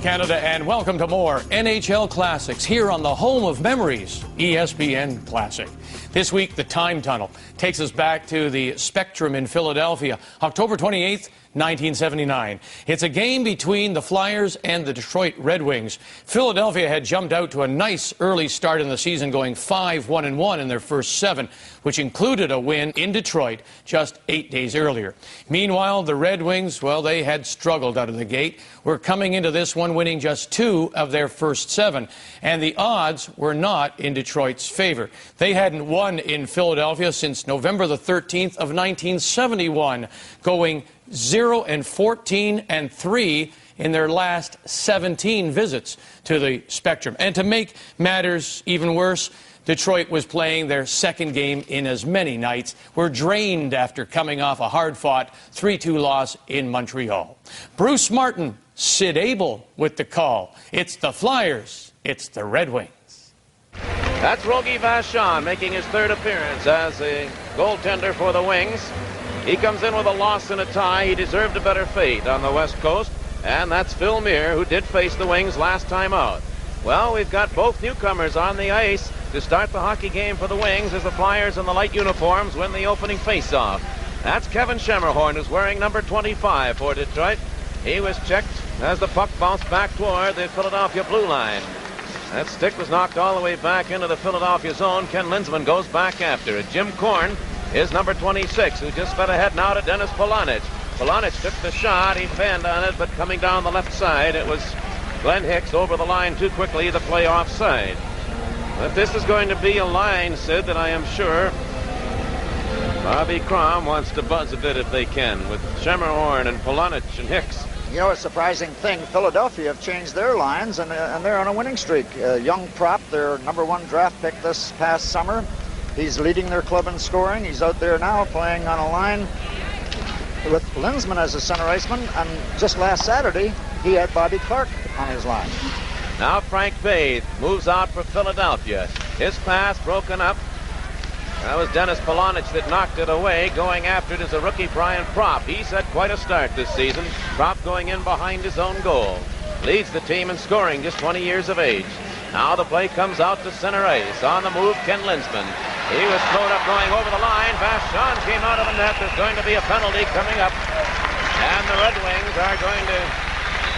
Canada, and welcome to more NHL Classics here on the home of memories, ESPN Classic. This week, the Time Tunnel takes us back to the Spectrum in Philadelphia, October 28th, 1979. It's a game between the Flyers and the Detroit Red Wings. Philadelphia had jumped out to a nice early start in the season, going 5-1-1 in their first 7, which included a win in Detroit just 8 days earlier. Meanwhile, the Red Wings, well, they had struggled out of the gate. Were coming into this one winning just 2 of their first 7, and the odds were not in Detroit's favor. They hadn't won in Philadelphia since November the 13th of 1971, going 0-14-3 in their last 17 visits to the Spectrum. And to make matters even worse, Detroit was playing their second game in as many nights, were drained after coming off a hard-fought 3-2 loss in Montreal. Bruce Martin, Sid Abel with the call. It's the Flyers, it's the Red Wings. That's Rogie Vachon making his third appearance as a goaltender for the Wings. He comes in with a loss and a tie. He deserved a better fate on the West Coast. And that's Phil Muir, who did face the Wings last time out. Well, we've got both newcomers on the ice to start the hockey game for the Wings as the Flyers in the light uniforms win the opening face-off. That's Kevin Schermerhorn, who's wearing number 25 for Detroit. He was checked as the puck bounced back toward the Philadelphia blue line. That stick was knocked all the way back into the Philadelphia zone. Ken Linseman goes back after it. Jim Korn is number 26, who just fed ahead now to Dennis Polonich. Polonich took the shot. He fanned on it, but coming down the left side, it was Glenn Hicks over the line too quickly to play offside. But this is going to be a line, Sid, that I am sure Bobby Crom wants to buzz a bit if they can, with Schermerhorn and Polonich and Hicks. You know, a surprising thing, Philadelphia have changed their lines, and they're on a winning streak. Young Prop, their #1 draft pick this past summer, he's leading their club in scoring. He's out there now playing on a line with Linseman as a center iceman, and just last Saturday, he had Bobby Clark on his line. Now Frank Faith moves out for Philadelphia. His pass broken up. That was Dennis Polonich that knocked it away. Going after it is a rookie, Brian Propp. He's had quite a start this season. Propp going in behind his own goal. Leads the team in scoring, just 20 years of age. Now the play comes out to center ice. On the move, Ken Linseman. He was thrown up going over the line. Vachon came out of the net. There's going to be a penalty coming up. And the Red Wings are going to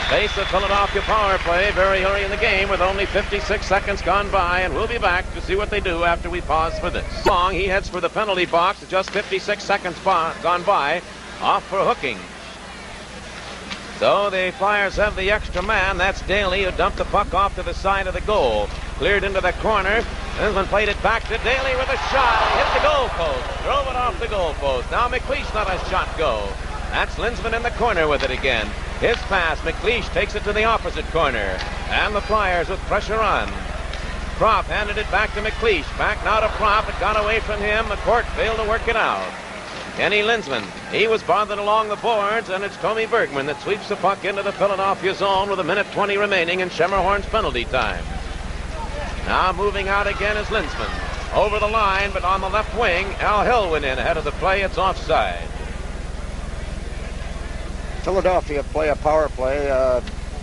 face the Philadelphia power play very early in the game with only 56 seconds gone by. And we'll be back to see what they do after we pause for this. Long, he heads for the penalty box. Just 56 seconds gone by. Off for hooking. So the Flyers have the extra man. That's Daly, who dumped the puck off to the side of the goal. Cleared into the corner. Linseman played it back to Daly with a shot. He hit the goal post. Drove it off the goal post. Now McLeish let a shot go. That's Linseman in the corner with it again. His pass. McLeish takes it to the opposite corner. And the Flyers with pressure on. Propp handed it back to McLeish. Back now to Propp. It got away from him. The court failed to work it out. Kenny Linseman, he was bothered along the boards, and it's Tommy Bergman that sweeps the puck into the Philadelphia zone with 1:20 remaining in Schermerhorn's penalty time. Now moving out again is Linseman. Over the line, but on the left wing, Al Hill went in ahead of the play. It's offside. Philadelphia play a power play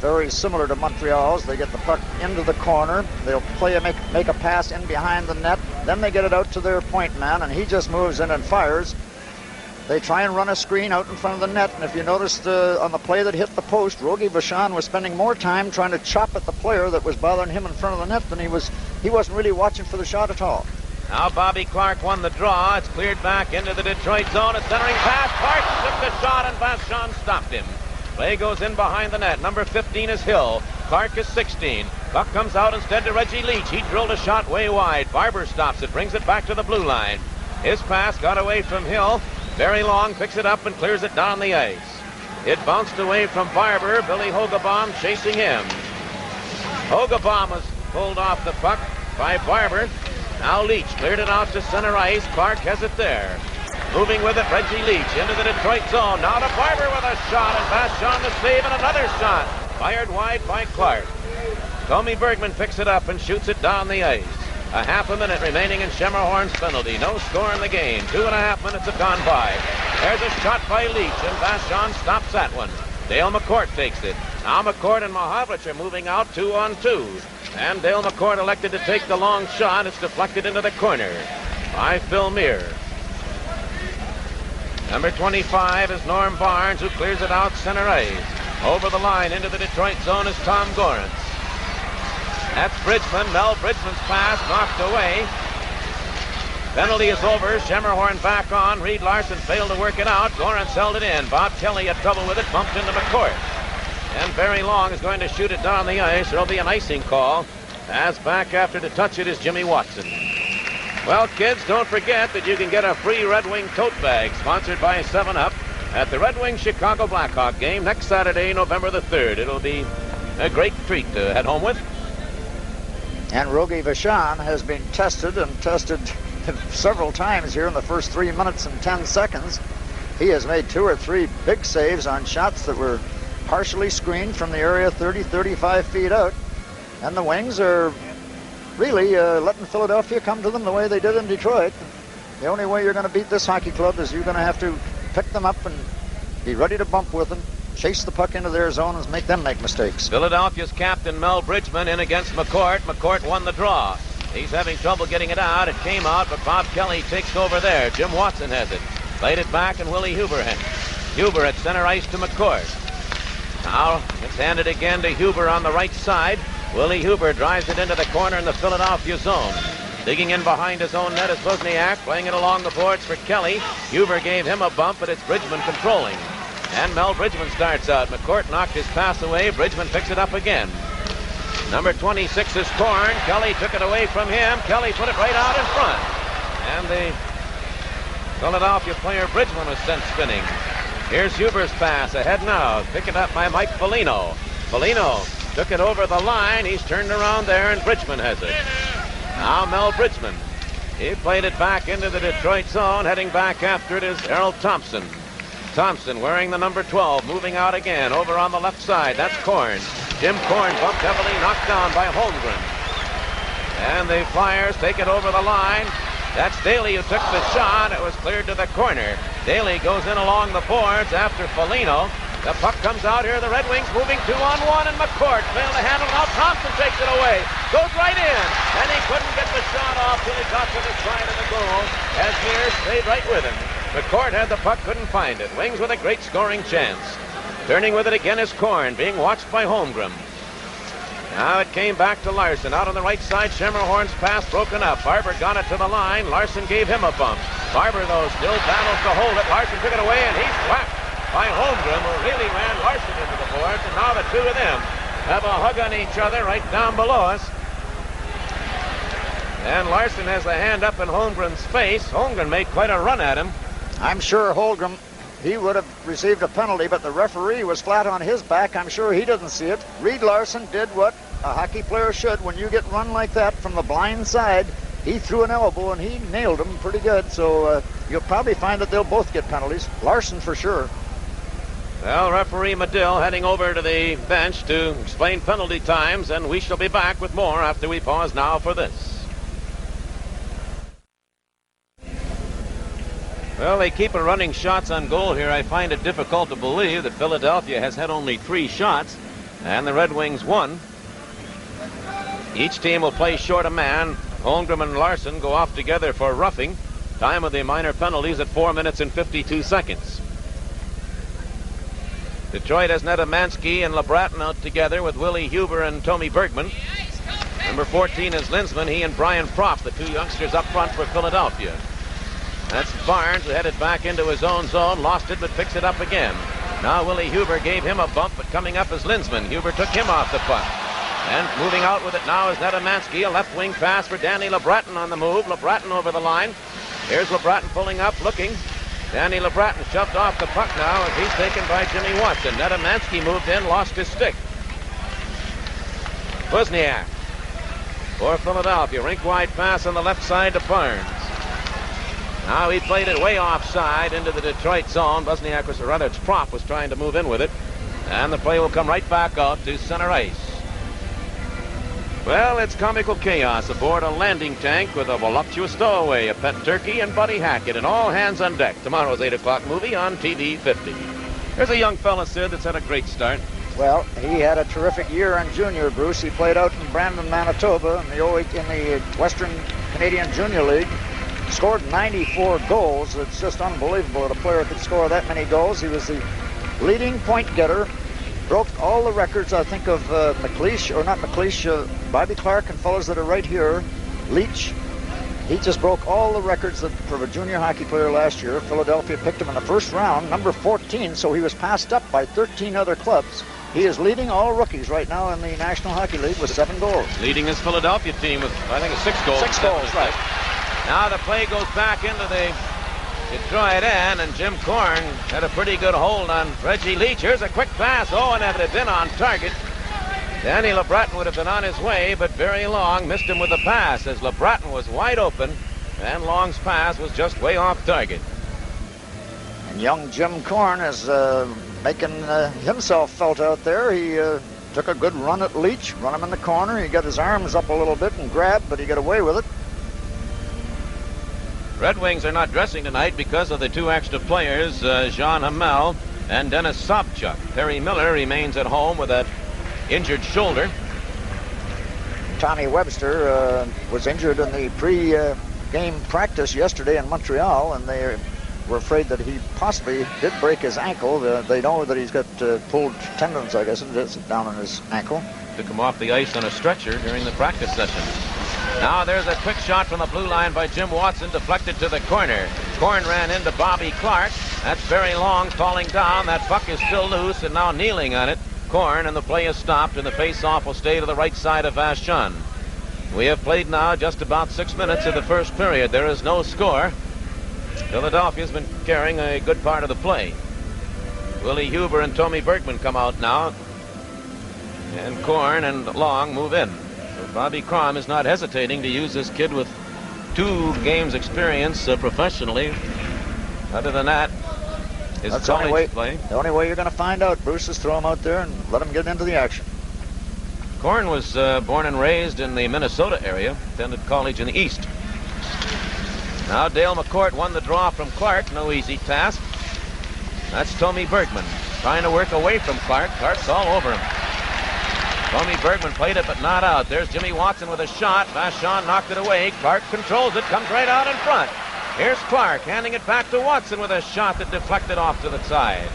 very similar to Montreal's. They get the puck into the corner. They'll make a pass in behind the net. Then they get it out to their point man, and he just moves in and fires. They try and run a screen out in front of the net, and if you noticed on the play that hit the post, Rogie Vachon was spending more time trying to chop at the player that was bothering him in front of the net than he wasn't really watching for the shot at all. Now Bobby Clark won the draw. It's cleared back into the Detroit zone. A centering pass. Clark took the shot, and Vachon stopped him. Play goes in behind the net. Number 15 is Hill. Clark is 16. Puck comes out instead to Reggie Leach. He drilled a shot way wide. Barber stops it, brings it back to the blue line. His pass got away from Hill. Very long, picks it up and clears it down the ice. It bounced away from Barber. Billy Hogebaum chasing him. Hogebaum was pulled off the puck by Barber. Now Leach cleared it out to center ice. Clark has it there. Moving with it, Reggie Leach into the Detroit zone. Now to Barber with a shot, and Vachon the save, and another shot. Fired wide by Clark. Tommy Bergman picks it up and shoots it down the ice. A half a minute remaining in Schermerhorn's penalty. No score in the game. 2.5 minutes have gone by. There's a shot by Leach, and Vachon stops that one. Dale McCourt takes it. Now McCourt and Mahavlich are moving out 2-on-2. And Dale McCourt elected to take the long shot. It's deflected into the corner by Phil Muir. Number 25 is Norm Barnes, who clears it out center ice. Over the line into the Detroit zone is Tom Gorance. That's Bridgman. Mel Bridgman's pass knocked away. Penalty is over. Schemmerhorn back on. Reed Larson failed to work it out. Gorance held it in. Bob Kelly had trouble with it. Bumped into McCourt. And Barry Long is going to shoot it down the ice. There'll be an icing call, as back after to touch it is Jimmy Watson. Well, kids, don't forget that you can get a free Red Wing tote bag sponsored by 7-Up at the Red Wing Chicago Blackhawk game next Saturday, November the 3rd. It'll be a great treat to head home with. And Rogie Vachon has been tested several times here in the first 3 minutes and 10 seconds. He has made 2 or 3 big saves on shots that were partially screened from the area 30-35 feet out. And the Wings are really letting Philadelphia come to them the way they did in Detroit. The only way you're going to beat this hockey club is you're going to have to pick them up and be ready to bump with them, chase the puck into their zone and make them make mistakes. Philadelphia's captain Mel Bridgman in against McCourt. McCourt won the draw. He's having trouble getting it out. It came out, but Bob Kelly takes over there. Jim Watson has it. Played it back, and Willie Huber has it. Huber at center ice to McCourt. Now it's handed again to Huber on the right side. Willie Huber drives it into the corner in the Philadelphia zone. Digging in behind his own net is Wozniak, playing it along the boards for Kelly. Huber gave him a bump, but it's Bridgman controlling. And Mel Bridgman starts out. McCourt knocked his pass away. Bridgman picks it up again. Number 26 is Korn. Kelly took it away from him. Kelly put it right out in front. And the Philadelphia player Bridgman was sent spinning. Here's Huber's pass ahead now. Pick it up by Mike Foligno. Foligno took it over the line. He's turned around there, and Bridgman has it. Now Mel Bridgman. He played it back into the Detroit zone. Heading back after it is Errol Thompson. Thompson wearing the number 12. Moving out again. Over on the left side. That's Korn. Jim Korn bumped heavily, knocked down by Holmgren. And the Flyers take it over the line. That's Daly who took the shot. It was cleared to the corner. Daly goes in along the boards after Foligno. The puck comes out here. The Red Wings moving 2-on-1, and McCourt failed to handle it. Now Thompson takes it away. Goes right in. And he couldn't get the shot off till he got to the side of the goal as Mears stayed right with him. McCourt had the puck, couldn't find it. Wings with a great scoring chance. Turning with it again is Korn, being watched by Holmgren. Now it came back to Larson. Out on the right side, Schemmerhorn's pass broken up. Barber got it to the line. Larson gave him a bump. Barber, though, still battles to hold it. Larson took it away, and he's whacked by Holmgren, who really ran Larson into the boards. And now the two of them have a hug on each other right down below us. And Larson has a hand up in Holmgren's face. Holmgren made quite a run at him. I'm sure Holmgren, he would have received a penalty, but the referee was flat on his back. I'm sure he didn't see it. Reed Larson did what a hockey player should. When you get run like that from the blind side, he threw an elbow and he nailed him pretty good. So you'll probably find that they'll both get penalties. Larson for sure. Well, referee Medill heading over to the bench to explain penalty times, and we shall be back with more after we pause now for this. Well, they keep running shots on goal here. I find it difficult to believe that Philadelphia has had only 3 shots, and the Red Wings 1. Each team will play short a man. Holmgren and Larson go off together for roughing. Time of the minor penalties at 4 minutes and 52 seconds. Detroit has Nedemansky and LeBratton out together with Willie Huber and Tommy Bergman. Number 14 is Linsman. He and Brian Propp, the 2 youngsters up front for Philadelphia. That's Barnes, who headed back into his own zone, lost it, but picks it up again. Now Willie Huber gave him a bump, but coming up is Linsman. Huber took him off the puck. And moving out with it now is Nedemansky. A left wing pass for Danny LeBratton on the move. LeBratton over the line. Here's LeBratton pulling up, looking. Danny LeBratton shoved off the puck now as he's taken by Jimmy Watson. Nedemansky moved in, lost his stick. Wozniak for Philadelphia. Rink-wide pass on the left side to Barnes. Now he played it way offside into the Detroit zone. Wozniak was, or rather it's Propp, was trying to move in with it. And the play will come right back out to center ice. Well, it's comical chaos aboard a landing tank with a voluptuous stowaway, a pet turkey, and Buddy Hackett, and all hands on deck. Tomorrow's 8 o'clock movie on TV 50. There's a young fella, Sid, that's had a great start. Well, he had a terrific year in junior, Bruce. He played out in Brandon, Manitoba in the Western Canadian Junior League. Scored 94 goals. It's just unbelievable that a player could score that many goals. He was the leading point getter. Broke all the records, I think, of Bobby Clark and fellows that are right here. Leach. He just broke all the records for a junior hockey player last year. Philadelphia picked him in the first round, number 14, so he was passed up by 13 other clubs. He is leading all rookies right now in the National Hockey League with 7 goals. Leading his Philadelphia team with, I think, 6 goals. 6 goals, right. Now the play goes back into the Detroit end, and Jim Korn had a pretty good hold on Reggie Leach. Here's a quick pass. Oh, and if it had been on target, Danny LeBreton would have been on his way, but Barry Long missed him with the pass as LeBreton was wide open, and Long's pass was just way off target. And young Jim Korn is making himself felt out there. He took a good run at Leach, run him in the corner. He got his arms up a little bit and grabbed, but he got away with it. Red Wings are not dressing tonight because of the 2 extra players, Jean Hamel and Dennis Sobchuk. Perry Miller remains at home with that injured shoulder. Tommy Webster was injured in the pre-game practice yesterday in Montreal, and they were afraid that he possibly did break his ankle. They know that he's got pulled tendons, I guess, down on his ankle. Took him off the ice on a stretcher during the practice session. Now there's a quick shot from the blue line by Jim Watson, deflected to the corner. Korn ran into Bobby Clark. That's very long, falling down. That puck is still loose and now kneeling on it. Korn, and the play is stopped, and the face-off will stay to the right side of Vachon. We have played now just about 6 minutes of the first period. There is no score. Philadelphia's been carrying a good part of the play. Willie Huber and Tommy Bergman come out now, and Korn and Long move in. So Bobby Crom is not hesitating to use this kid with 2 games experience professionally. Other than that, his college play. The only way you're going to find out, Bruce, is throw him out there and let him get into the action. Korn was born and raised in the Minnesota area, attended college in the East. Now Dale McCourt won the draw from Clark. No easy task. That's Tommy Bergman trying to work away from Clark. Clark's all over him. Tommy Bergman played it, but not out. There's Jimmy Watson with a shot. Vachon knocked it away. Clark controls it, comes right out in front. Here's Clark handing it back to Watson with a shot that deflected off to the side.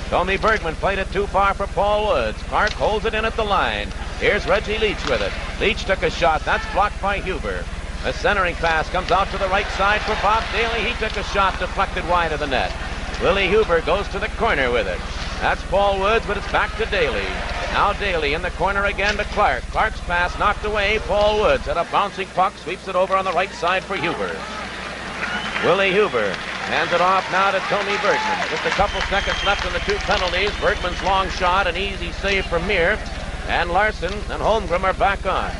Tommy Bergman played it too far for Paul Woods. Clark holds it in at the line. Here's Reggie Leach with it. Leach took a shot. That's blocked by Huber. A centering pass comes out to the right side for Bob Daly. He took a shot deflected wide of the net. Willie Huber goes to the corner with it. That's Paul Woods, but it's back to Daly. Now Daly in the corner again to Clark. Clark's pass knocked away. Paul Woods at a bouncing puck, sweeps it over on the right side for Huber. Willie Huber hands it off now to Tommy Bergman. Just a couple seconds left in the 2 penalties. Bergman's long shot, an easy save from Meir. And Larson and Holmgren are back on.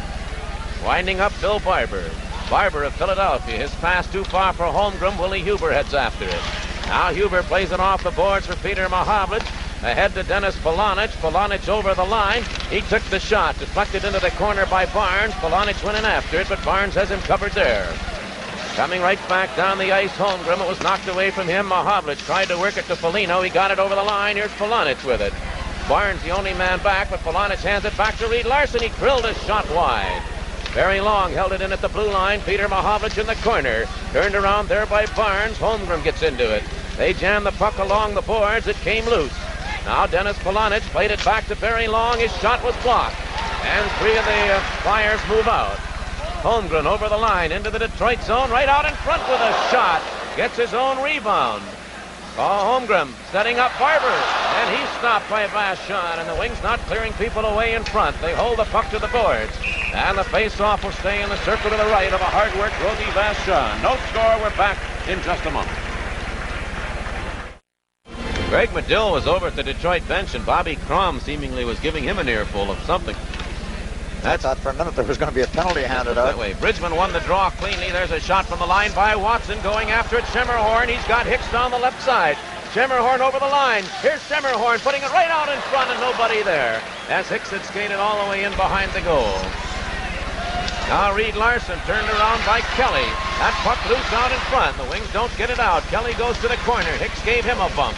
Winding up Bill Barber. Barber of Philadelphia. His pass too far for Holmgren. Willie Huber heads after it. Now Huber plays it off the boards for Peter Mahavlich. Ahead to Dennis Polonich. Polonich over the line. He took the shot. Deflected into the corner by Barnes. Polonich went in after it, but Barnes has him covered there. Coming right back down the ice, Holmgren. It was knocked away from him. Mahavlich tried to work it to Foligno. He got it over the line. Here's Polonich with it. Barnes the only man back, but Polonich hands it back to Reed Larson. He drilled a shot wide. Very Long held it in at the blue line. Peter Mahavlich in the corner. Turned around there by Barnes. Holmgren gets into it. They jam the puck along the boards. It came loose. Now Dennis Polonich played it back to Barry Long. His shot was blocked. And 3 of the Flyers move out. Holmgren over the line into the Detroit zone. Right out in front with a shot. Gets his own rebound. Holmgren setting up Barber. And he's stopped by Vachon. And the Wings not clearing people away in front. They hold the puck to the boards. And the face-off will stay in the circle to the right of a hard-worked Rogie Vachon. No score. We're back in just a moment. Greg Medill was over at the Detroit bench, and Bobby Crom seemingly was giving him an earful of something. I thought for a minute there was going to be a penalty handed out. That way. Bridgman won the draw cleanly. There's a shot from the line by Watson going after it. Schemmerhorn. He's got Hicks on the left side. Schemmerhorn over the line. Here's Schemmerhorn putting it right out in front and nobody there. As Hicks had skated all the way in behind the goal. Now Reed Larson turned around by Kelly. That puck loose out in front. The Wings don't get it out. Kelly goes to the corner. Hicks gave him a bump.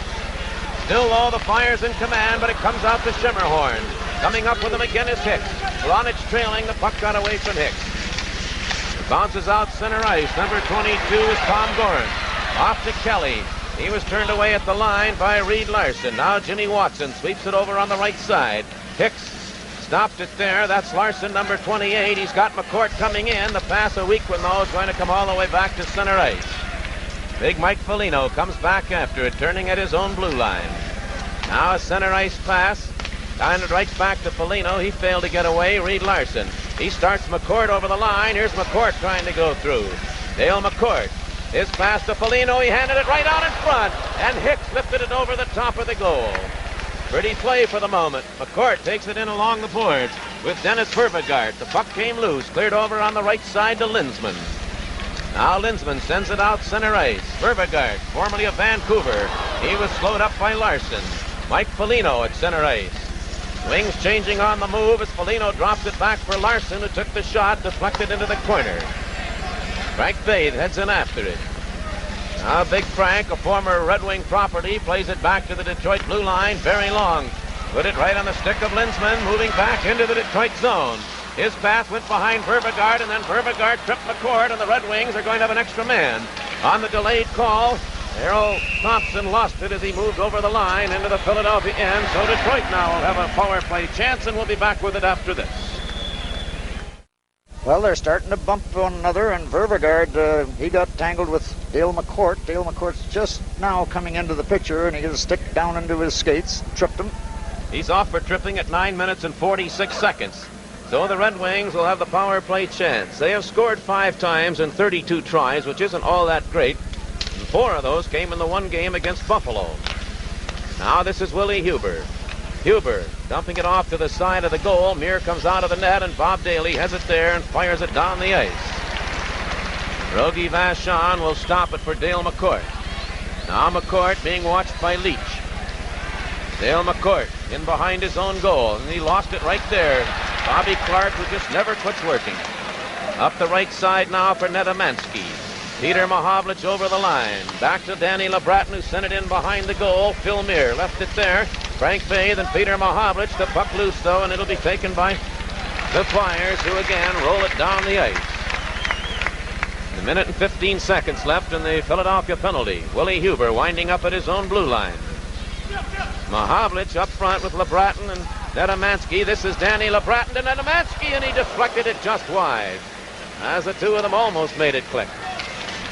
Still low, the Flyers in command, but it comes out to Schimmerhorn. Coming up with him again is Hicks. Lonich trailing, the puck got away from Hicks. It bounces out center ice. Number 22 is Tom Gorin. Off to Kelly. He was turned away at the line by Reed Larson. Now Jimmy Watson sweeps it over on the right side. Hicks stopped it there. That's Larson, number 28. He's got McCourt coming in. The pass a weak one, though, is going to come all the way back to center ice. Big Mike Foligno comes back after it, turning at his own blue line. Now a center ice pass. Kind of right back to Foligno. He failed to get away. Reed Larson. He starts McCourt over the line. Here's McCourt trying to go through. Dale McCourt. His pass to Foligno. He handed it right out in front. And Hicks lifted it over the top of the goal. Pretty play for the moment. McCourt takes it in along the boards with Dennis Vervegart. The puck came loose. Cleared over on the right side to Linsman. Now Linsman sends it out center ice. Vervegart, formerly of Vancouver. He was slowed up by Larson. Mike Foligno at center ice. Wings changing on the move as Foligno drops it back for Larson, who took the shot, deflected into the corner. Frank Bathe heads in after it. Now Big Frank, a former Red Wing property, plays it back to the Detroit blue line. Very long. Put it right on the stick of Linsman, moving back into the Detroit zone. His pass went behind Vervegart, and then Vervegart tripped McCourt, and the Red Wings are going to have an extra man. On the delayed call, Errol Thompson lost it as he moved over the line into the Philadelphia end. So Detroit now will have a power play chance, and we'll be back with it after this. Well, they're starting to bump one another, and Vervegard, he got tangled with Dale McCourt. Dale McCourt's just now coming into the picture, and he got a stick down into his skates, tripped him. He's off for tripping at 9 minutes and 46 seconds. So the Red Wings will have the power play chance. They have scored 5 times in 32 tries, which isn't all that great. And 4 of those came in the one game against Buffalo. Now this is Willie Huber. Huber dumping it off to the side of the goal. Muir comes out of the net, and Bob Daly has it there and fires it down the ice. Rogie Vachon will stop it for Dale McCourt. Now McCourt being watched by Leach. Dale McCourt in behind his own goal, and he lost it right there. Bobby Clark, who just never quits working. Up the right side now for Nedomansky. Peter Mahovlich over the line. Back to Danny LeBratton, who sent it in behind the goal. Phil Muir left it there. Frank Bathe and Peter Mahovlich. The puck loose, though, and it'll be taken by the Flyers, who again roll it down the ice. A minute and 15 seconds left in the Philadelphia penalty. Willie Huber winding up at his own blue line. Mahovlich up front with LeBratton and Nedomansky. This is Danny LeBratton to Nedomansky, and he deflected it just wide, as the two of them almost made it click.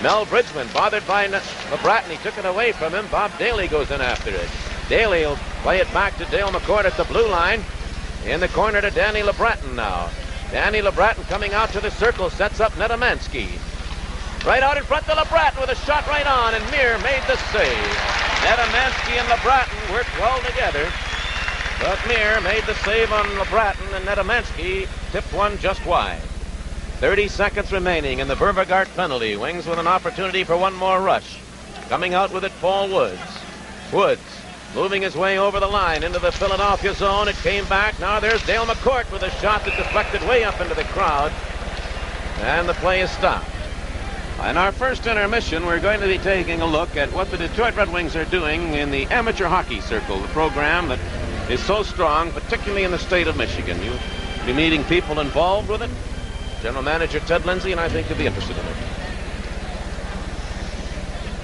Mel Bridgman bothered by LeBratton. He took it away from him. Bob Daly goes in after it. Daly will play it back to Dale McCourt at the blue line. In the corner to Danny LeBratton now. Danny LeBratton coming out to the circle, sets up Nedomansky. Right out in front to LeBratton with a shot right on, and Muir made the save. Nedomansky and LeBratton worked well together, but Muir made the save on LeBratton, and Nedomansky tipped one just wide. 30 seconds remaining in the Vervegart penalty. Wings with an opportunity for one more rush. Coming out with it, Paul Woods. Woods moving his way over the line into the Philadelphia zone. It came back. Now there's Dale McCourt with a shot that deflected way up into the crowd. And the play is stopped. In our first intermission, we're going to be taking a look at what the Detroit Red Wings are doing in the Amateur Hockey Circle, the program that is so strong, particularly in the state of Michigan. You'll be meeting people involved with it. General Manager Ted Lindsay, and I think you'll be interested in it.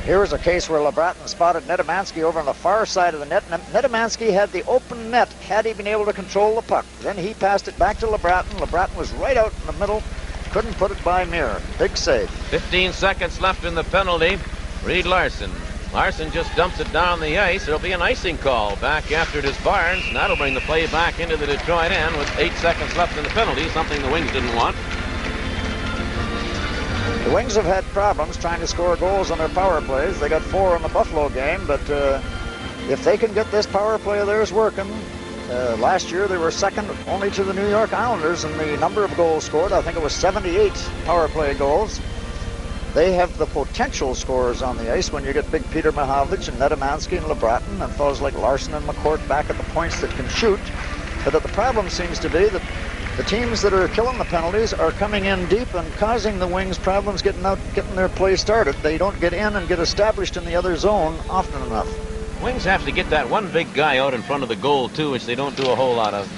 Here was a case where LeBratton spotted Nedomansky over on the far side of the net. Nedomansky had the open net had he been able to control the puck. Then he passed it back to LeBratton. LeBratton was right out in the middle. Couldn't put it by Muir. Big save. 15 seconds left in the penalty. Reed Larson. Larson just dumps it down the ice. There'll be an icing call back after it is Barnes, and that'll bring the play back into the Detroit end with 8 seconds left in the penalty, something the Wings didn't want. The Wings have had problems trying to score goals on their power plays. They got 4 in the Buffalo game, but if they can get this power play of theirs working, last year they were second only to the New York Islanders in the number of goals scored. I think it was 78 power play goals. They have the potential scorers on the ice when you get big Peter Mahovlich and Nedomansky and LeBratton and fellows like Larson and McCourt back at the points that can shoot. But the problem seems to be that the teams that are killing the penalties are coming in deep and causing the Wings problems getting their play started. They don't get in and get established in the other zone often enough. Wings have to get that one big guy out in front of the goal, too, which they don't do a whole lot of.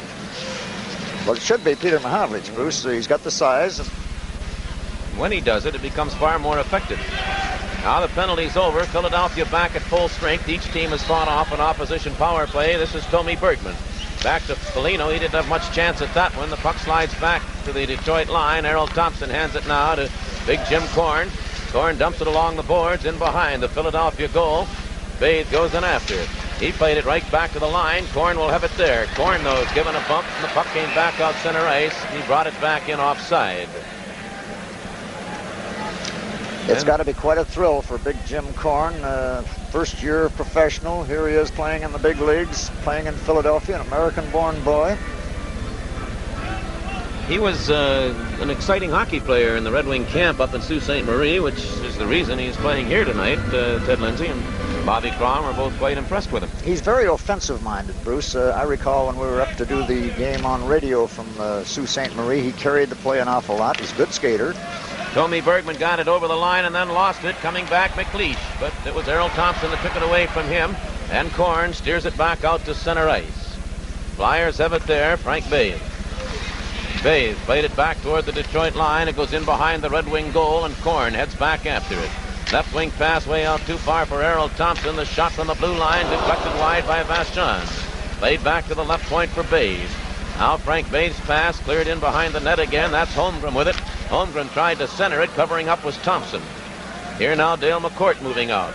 Well, it should be Peter Mahavlich, Bruce. He's got the size. When he does it, it becomes far more effective. Now the penalty's over. Philadelphia back at full strength. Each team has fought off an opposition power play. This is Tommy Bergman. Back to Foligno. He didn't have much chance at that one. The puck slides back to the Detroit line. Errol Thompson hands it now to Big Jim Korn. Korn dumps it along the boards in behind the Philadelphia goal. Bathe goes in after it. He played it right back to the line. Korn will have it there. Korn, though, is given a bump, and the puck came back out center ice. He brought it back in offside. It's got to be quite a thrill for Big Jim Korn. First-year professional. Here he is playing in the big leagues, playing in Philadelphia, an American-born boy. He was an exciting hockey player in the Red Wing camp up in Sault Ste. Marie, which is the reason he's playing here tonight. Ted Lindsay and Bobby Crom are both quite impressed with him. He's very offensive-minded, Bruce. I recall when we were up to do the game on radio from Sault Ste. Marie, he carried the play an awful lot. He's a good skater. Tommy Bergman got it over the line and then lost it. Coming back, McLeish. But it was Errol Thompson that took it away from him. And Korn steers it back out to center ice. Flyers have it there. Frank Bathe. Bathe played it back toward the Detroit line. It goes in behind the Red Wing goal, and Korn heads back after it. Left wing pass way out too far for Errol Thompson. The shot from the blue line deflected wide by Vachon. Played back to the left point for Bathe. Now Frank Bathe's pass cleared in behind the net again. That's Holmgren with it. Holmgren tried to center it. Covering up was Thompson. Here now Dale McCourt moving out.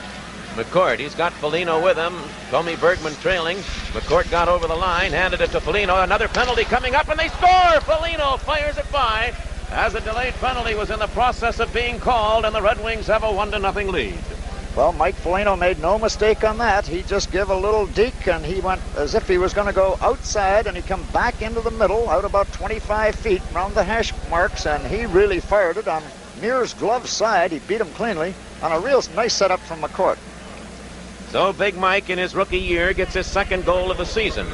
McCourt, he's got Foligno with him. Tommy Bergman trailing. McCourt got over the line, handed it to Foligno. Another penalty coming up, and they score! Foligno fires it by as a delayed penalty was in the process of being called, and the Red Wings have a 1-0 lead. Well, Mike Foligno made no mistake on that. He just gave a little deke, and he went as if he was going to go outside, and he come back into the middle, out about 25 feet around the hash marks, and he really fired it on Muir's glove side. He beat him cleanly on a real nice setup from McCourt. So Big Mike in his rookie year gets his second goal of the season.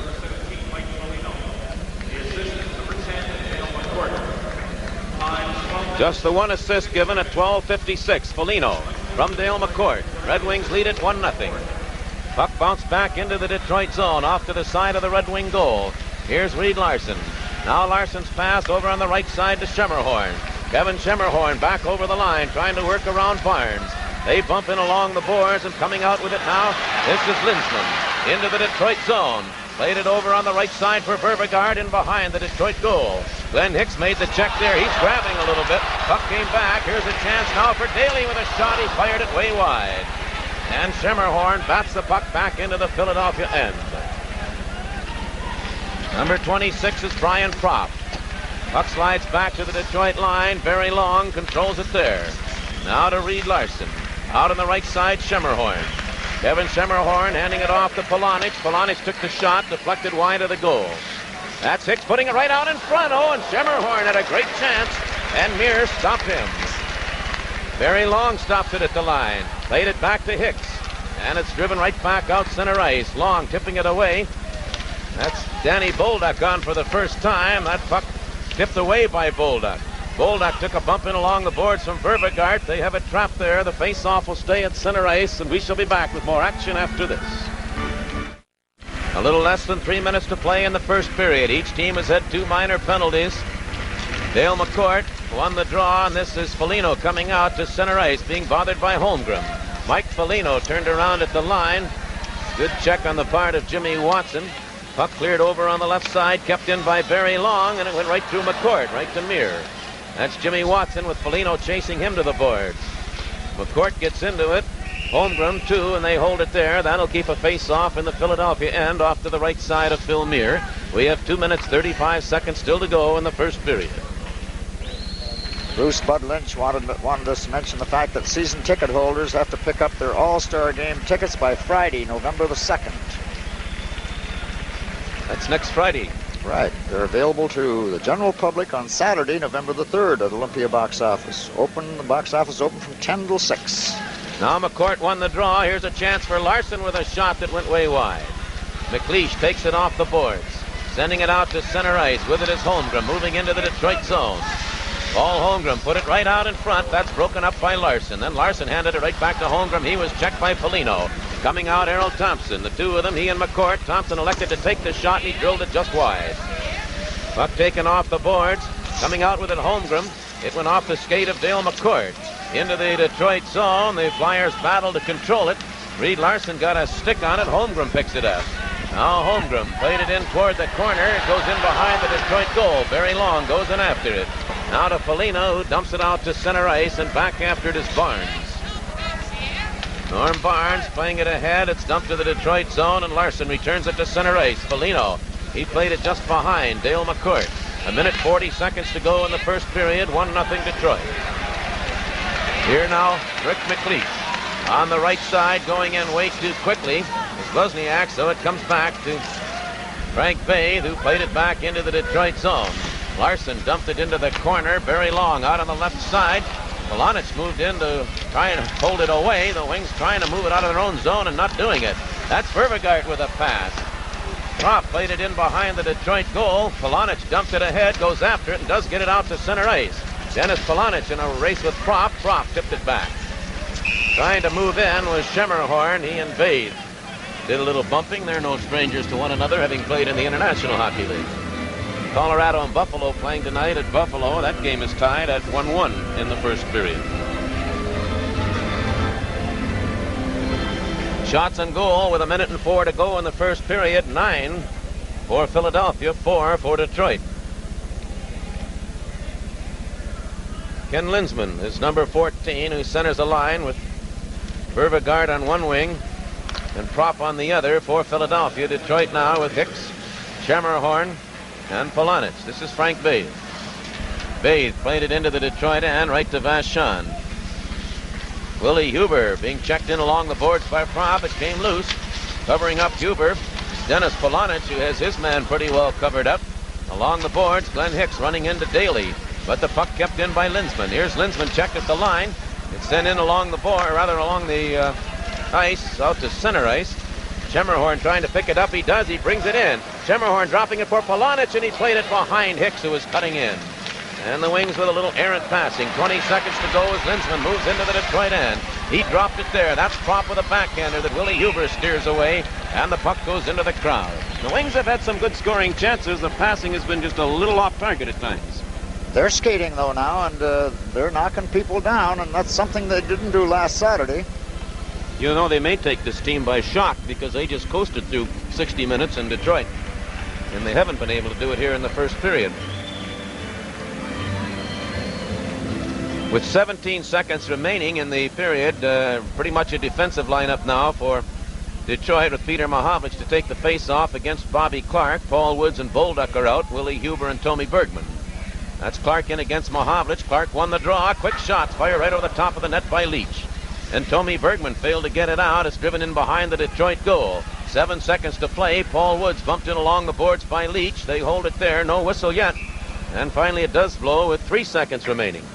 Just the one assist given at 12:56. Foligno from Dale McCourt. Red Wings lead it 1-0. Puck bounced back into the Detroit zone off to the side of the Red Wing goal. Here's Reed Larson. Now Larson's pass over on the right side to Schemmerhorn. Kevin Schemmerhorn back over the line trying to work around Barnes. They bump in along the boards, and coming out with it now, this is Linzman into the Detroit zone. Played it over on the right side for Verbegaard in behind the Detroit goal. Glenn Hicks made the check there. He's grabbing a little bit. Puck came back. Here's a chance now for Daly with a shot. He fired it way wide. And Schemmerhorn bats the puck back into the Philadelphia end. Number 26 is Brian Propp. Puck slides back to the Detroit line. Very long. Controls it there. Now to Reed Larson. Out on the right side, Schemmerhorn. Kevin Schemmerhorn handing it off to Polonich. Polonich took the shot, deflected wide of the goal. That's Hicks putting it right out in front. Oh, and Schemmerhorn had a great chance, and Muir stopped him. Very Long stops it at the line. Played it back to Hicks, and it's driven right back out center ice. Long tipping it away. That's Danny Bolduc on for the first time. That puck tipped away by Bolduc. Bolduc took a bump in along the boards from Verbegaard. They have it trapped there. The face-off will stay at center ice, and we shall be back with more action after this. A little less than 3 minutes to play in the first period. Each team has had 2 minor penalties. Dale McCourt won the draw, and this is Foligno coming out to center ice, being bothered by Holmgren. Mike Foligno turned around at the line. Good check on the part of Jimmy Watson. Puck cleared over on the left side, kept in by Barry Long, and it went right through McCourt, right to Muir. That's Jimmy Watson with Foligno chasing him to the boards. McCourt gets into it. Holmgren too, and they hold it there. That'll keep a face-off in the Philadelphia end off to the right side of Phil Muir. We have 2 minutes, 35 seconds still to go in the first period. Bruce Bud Lynch wanted us to mention the fact that season ticket holders have to pick up their All-Star Game tickets by Friday, November the 2nd. That's next Friday. Right. They're available to the general public on Saturday, November the 3rd at Olympia box office. The box office open from 10 till 6. Now McCourt won the draw. Here's a chance for Larson with a shot that went way wide. McLeish takes it off the boards, sending it out to center ice. With it is Holmgren moving into the Detroit zone. Paul Holmgren put it right out in front. That's broken up by Larson. Then Larson handed it right back to Holmgren. He was checked by Foligno. Coming out, Errol Thompson. The two of them, he and McCourt. Thompson elected to take the shot, and he drilled it just wide. Puck taken off the boards. Coming out with it, Holmgren. It went off the skate of Dale McCourt. Into the Detroit zone. The Flyers battle to control it. Reed Larson got a stick on it. Holmgren picks it up. Now Holmgren played it in toward the corner. It goes in behind the Detroit goal. Very long goes in after it. Now to Foligno, who dumps it out to center ice, and back after it is Barnes. Norm Barnes playing it ahead. It's dumped to the Detroit zone, and Larson returns it to center ice. Foligno, he played it just behind Dale McCourt. 1:40 to go in the first period. 1-0 Detroit. Here now, Rick McLeish on the right side, going in way too quickly. It's Wozniak, so it comes back to Frank Bay, who played it back into the Detroit zone. Larson dumped it into the corner, very long out on the left side. Polonich moved in to try and hold it away. The Wings trying to move it out of their own zone and not doing it. That's Vervegard with a pass. Propp played it in behind the Detroit goal. Polonich dumped it ahead, goes after it, and does get it out to center ice. Dennis Polonich in a race with Propp. Propp tipped it back. Trying to move in was Schemmerhorn. He and Bathe did a little bumping. They're no strangers to one another, having played in the International Hockey League. Colorado and Buffalo playing tonight at Buffalo. That game is tied at 1-1 in the first period. Shots on goal with 1:04 to go in the first period. 9 for Philadelphia, 4 for Detroit. Ken Linsman is number 14, who centers the line with Vervegard on one wing and Propp on the other for Philadelphia. Detroit now with Hicks, Schemmerhorn, and Polonich. This is Frank Bathe. Bathe played it into the Detroit end, right to Vachon. Willie Huber being checked in along the boards by Propp. It came loose. Covering up Huber, Dennis Polonich, who has his man pretty well covered up. Along the boards, Glenn Hicks running into Daly. But the puck kept in by Linsman. Here's Linsman checked at the line. It's sent in along the board, rather along the ice, out to center ice. Schemmerhorn trying to pick it up. He does. He brings it in. Schemmerhorn dropping it for Polonich, and he played it behind Hicks, who was cutting in. And the Wings with a little errant passing. 20 seconds to go as Linsman moves into the Detroit end. He dropped it there. That's Propp with a backhander that Willie Huber steers away, and the puck goes into the crowd. The Wings have had some good scoring chances. The passing has been just a little off target at times. They're skating, though, now, and they're knocking people down, and that's something they didn't do last Saturday. You know, they may take this team by shock because they just coasted through 60 minutes in Detroit. And they haven't been able to do it here in the first period. With 17 seconds remaining in the period, pretty much a defensive lineup now for Detroit, with Peter Mahovlich to take the face-off against Bobby Clark. Paul Woods and Bolduc are out. Willie Huber and Tommy Bergman. That's Clark in against Mahovlich. Clark won the draw. Quick shots fired right over the top of the net by Leach. And Tommy Bergman failed to get it out. It's driven in behind the Detroit goal. 7 seconds to play. Paul Woods bumped in along the boards by Leach. They hold it there. No whistle yet. And finally it does blow with 3 seconds remaining.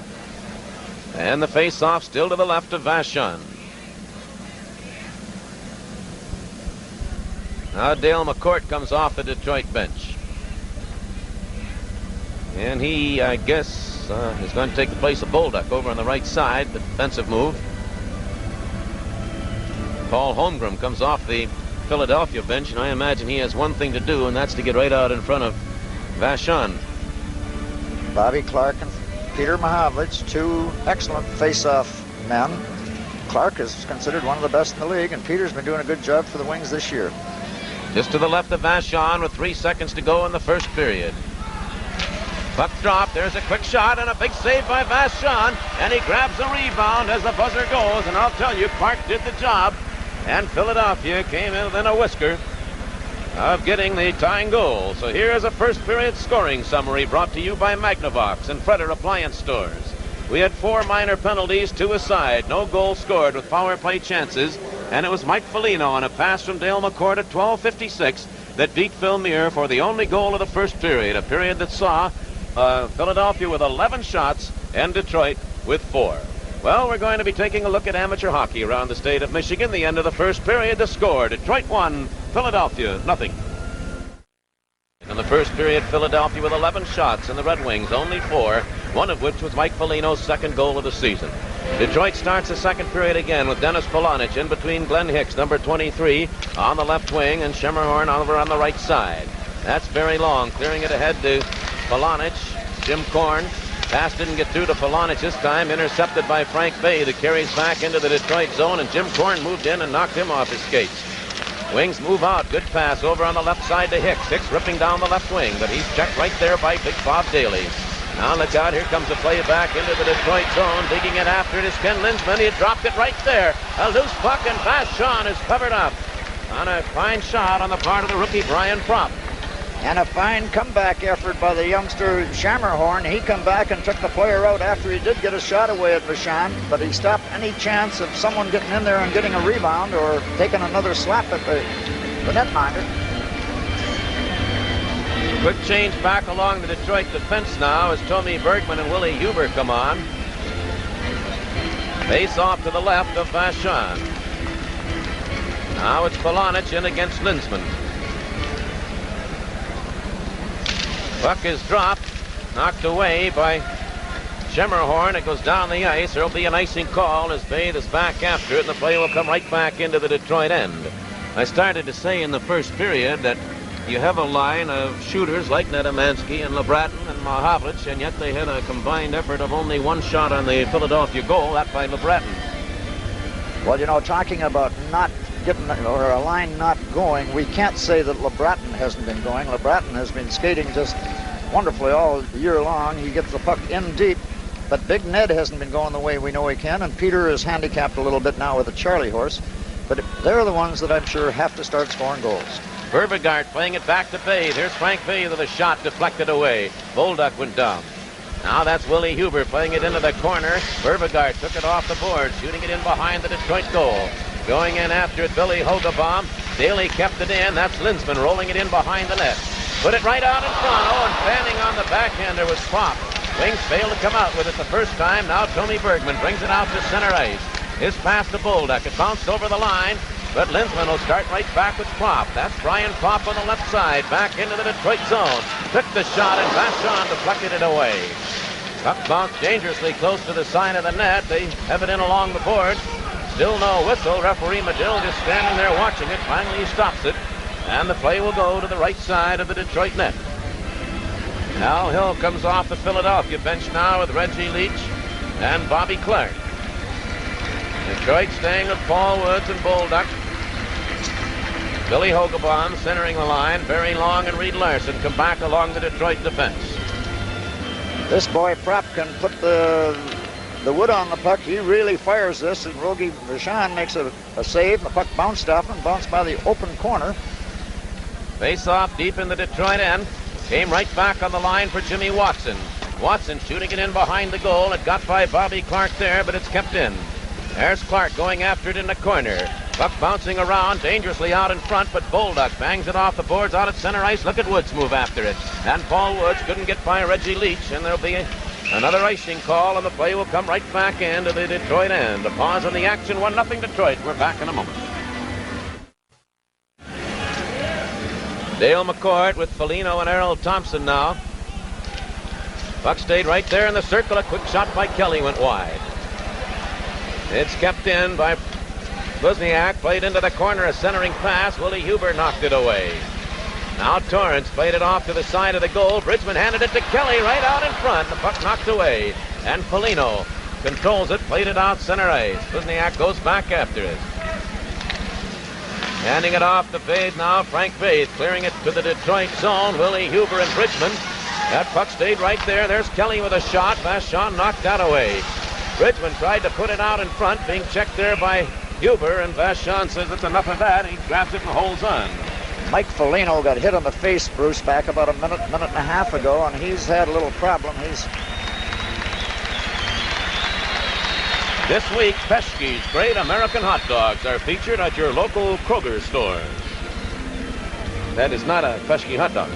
And the face-off still to the left of Vachon. Now Dale McCourt comes off the Detroit bench. And he, I guess, is going to take the place of Bolduc over on the right side, the defensive move. Paul Holmgren comes off the Philadelphia bench, and I imagine he has one thing to do, and that's to get right out in front of Vachon. Bobby Clark and Peter Mahovlich, two excellent face-off men. Clark is considered one of the best in the league, and Peter's been doing a good job for the Wings this year. Just to the left of Vachon with 3 seconds to go in the first period. Puck drop. There's a quick shot and a big save by Vachon, and he grabs the rebound as the buzzer goes, and I'll tell you, Clark did the job, and Philadelphia came in within a whisker of getting the tying goal. So here's a first period scoring summary brought to you by Magnavox and Fredder Appliance Stores. We had 4 minor penalties, 2 aside, no goals scored with power play chances, and it was Mike Foligno on a pass from Dale McCourt at 12:56 that beat Phil Muir for the only goal of the first period, a period that saw Philadelphia with 11 shots and Detroit with 4. Well, we're going to be taking a look at amateur hockey around the state of Michigan. The end of the first period, the score, Detroit 1, Philadelphia 0. In the first period, Philadelphia with 11 shots and the Red Wings only 4. one of which was Mike Foligno's second goal of the season. Detroit starts the second period again with Dennis Polonich in between Glenn Hicks, number 23, on the left wing, and Schemmerhorn over on the right side. That's very long, clearing it ahead to Polonich. Jim Korn. Pass didn't get through to Polonich this time, intercepted by Frank Bay, that carries back into the Detroit zone, and Jim Korn moved in and knocked him off his skates. Wings move out. Good pass over on the left side to Hicks. Hicks ripping down the left wing, but he's checked right there by Big Bob Daly. Now look out, here comes a play back into the Detroit zone. Digging it after it is Ken Linsman. He dropped it right there. A loose puck, and Vachon is covered up on a fine shot on the part of the rookie Brian Propp. And a fine comeback effort by the youngster Schemmerhorn. He come back and took the player out after he did get a shot away at Vachon, but he stopped any chance of someone getting in there and getting a rebound or taking another slap at the netminder. Quick change back along the Detroit defense now as Tommy Bergman and Willie Huber come on. Face off to the left of Vachon. Now it's Polonich in against Linsman. Puck is dropped, knocked away by Schemmerhorn. It goes down the ice. There'll be an icing call as Bay is back after it, and the play will come right back into the Detroit end. I started to say in the first period that you have a line of shooters like Nedomansky and LeBratton and Mahavlich, and yet they had a combined effort of only one shot on the Philadelphia goal, that by LeBratton. Well, you know, talking about not getting, or a line not going, we can't say that LeBratton hasn't been going. LeBratton has been skating just wonderfully all year long. He gets the puck in deep, but Big Ned hasn't been going the way we know he can, and Peter is handicapped a little bit now with the Charlie horse. But they're the ones that I'm sure have to start scoring goals. Beauregard playing it back to Bay. Here's Frank Bay with a shot deflected away. Bolduc went down. Now that's Willie Huber playing it into the corner. Beauregard took it off the board, shooting it in behind the Detroit goal. Going in after it, Billy Hogabaum. Daly kept it in. That's Linsman rolling it in behind the net. Put it right out in front. Oh, and fanning on the backhander was Propp. Wings failed to come out with it the first time. Now Tommy Bergman brings it out to center ice. His pass to Bolduc. It bounced over the line, but Linsman will start right back with Propp. That's Brian Propp on the left side, back into the Detroit zone. Took the shot, and Vachon deflected it away. Puck bounced dangerously close to the side of the net. They have it in along the boards. Still no whistle. Referee Medill just standing there watching it. Finally he stops it, and the play will go to the right side of the Detroit net. Al Hill comes off the Philadelphia bench now with Reggie Leach and Bobby Clark. Detroit staying with Paul Woods and Bolduc. Billy Hogabaum centering the line. Barry Long and Reed Larson come back along the Detroit defense. This boy Propp can put the wood on the puck. He really fires this, and Rogie Vachon makes a save. The puck bounced off and bounced by the open corner. Face off deep in the Detroit end. Came right back on the line for Jimmy Watson. Watson shooting it in behind the goal. It got by Bobby Clark there, but it's kept in. There's Clark going after it in the corner. Puck bouncing around dangerously out in front, but Bolduc bangs it off the boards out at center ice. Look at Woods move after it. And Paul Woods couldn't get by Reggie Leach, and there'll be another icing call, and the play will come right back into the Detroit end. A pause on the action, 1-0 Detroit. We're back in a moment. Dale McCord with Foligno and Errol Thompson now. Puck stayed right there in the circle. A quick shot by Kelly went wide. It's kept in by Wozniak. Played into the corner, a centering pass. Willie Huber knocked it away. Now Torrance played it off to the side of the goal. Bridgman handed it to Kelly right out in front. The puck knocked away. And Foligno controls it, played it out center ice. Wozniak goes back after it. Handing it off to Vade now. Frank Vade clearing it to the Detroit zone. Willie Huber and Bridgman. That puck stayed right there. There's Kelly with a shot. Vachon knocked that away. Bridgman tried to put it out in front, being checked there by Huber, and Vachon says it's enough of that. He grabs it and holds on. Mike Foligno got hit on the face, Bruce, back about a minute and a half ago, and he's had a little problem. This week, Peschke's Great American Hot Dogs are featured at your local Kroger stores. That is not a Peschke hot dog.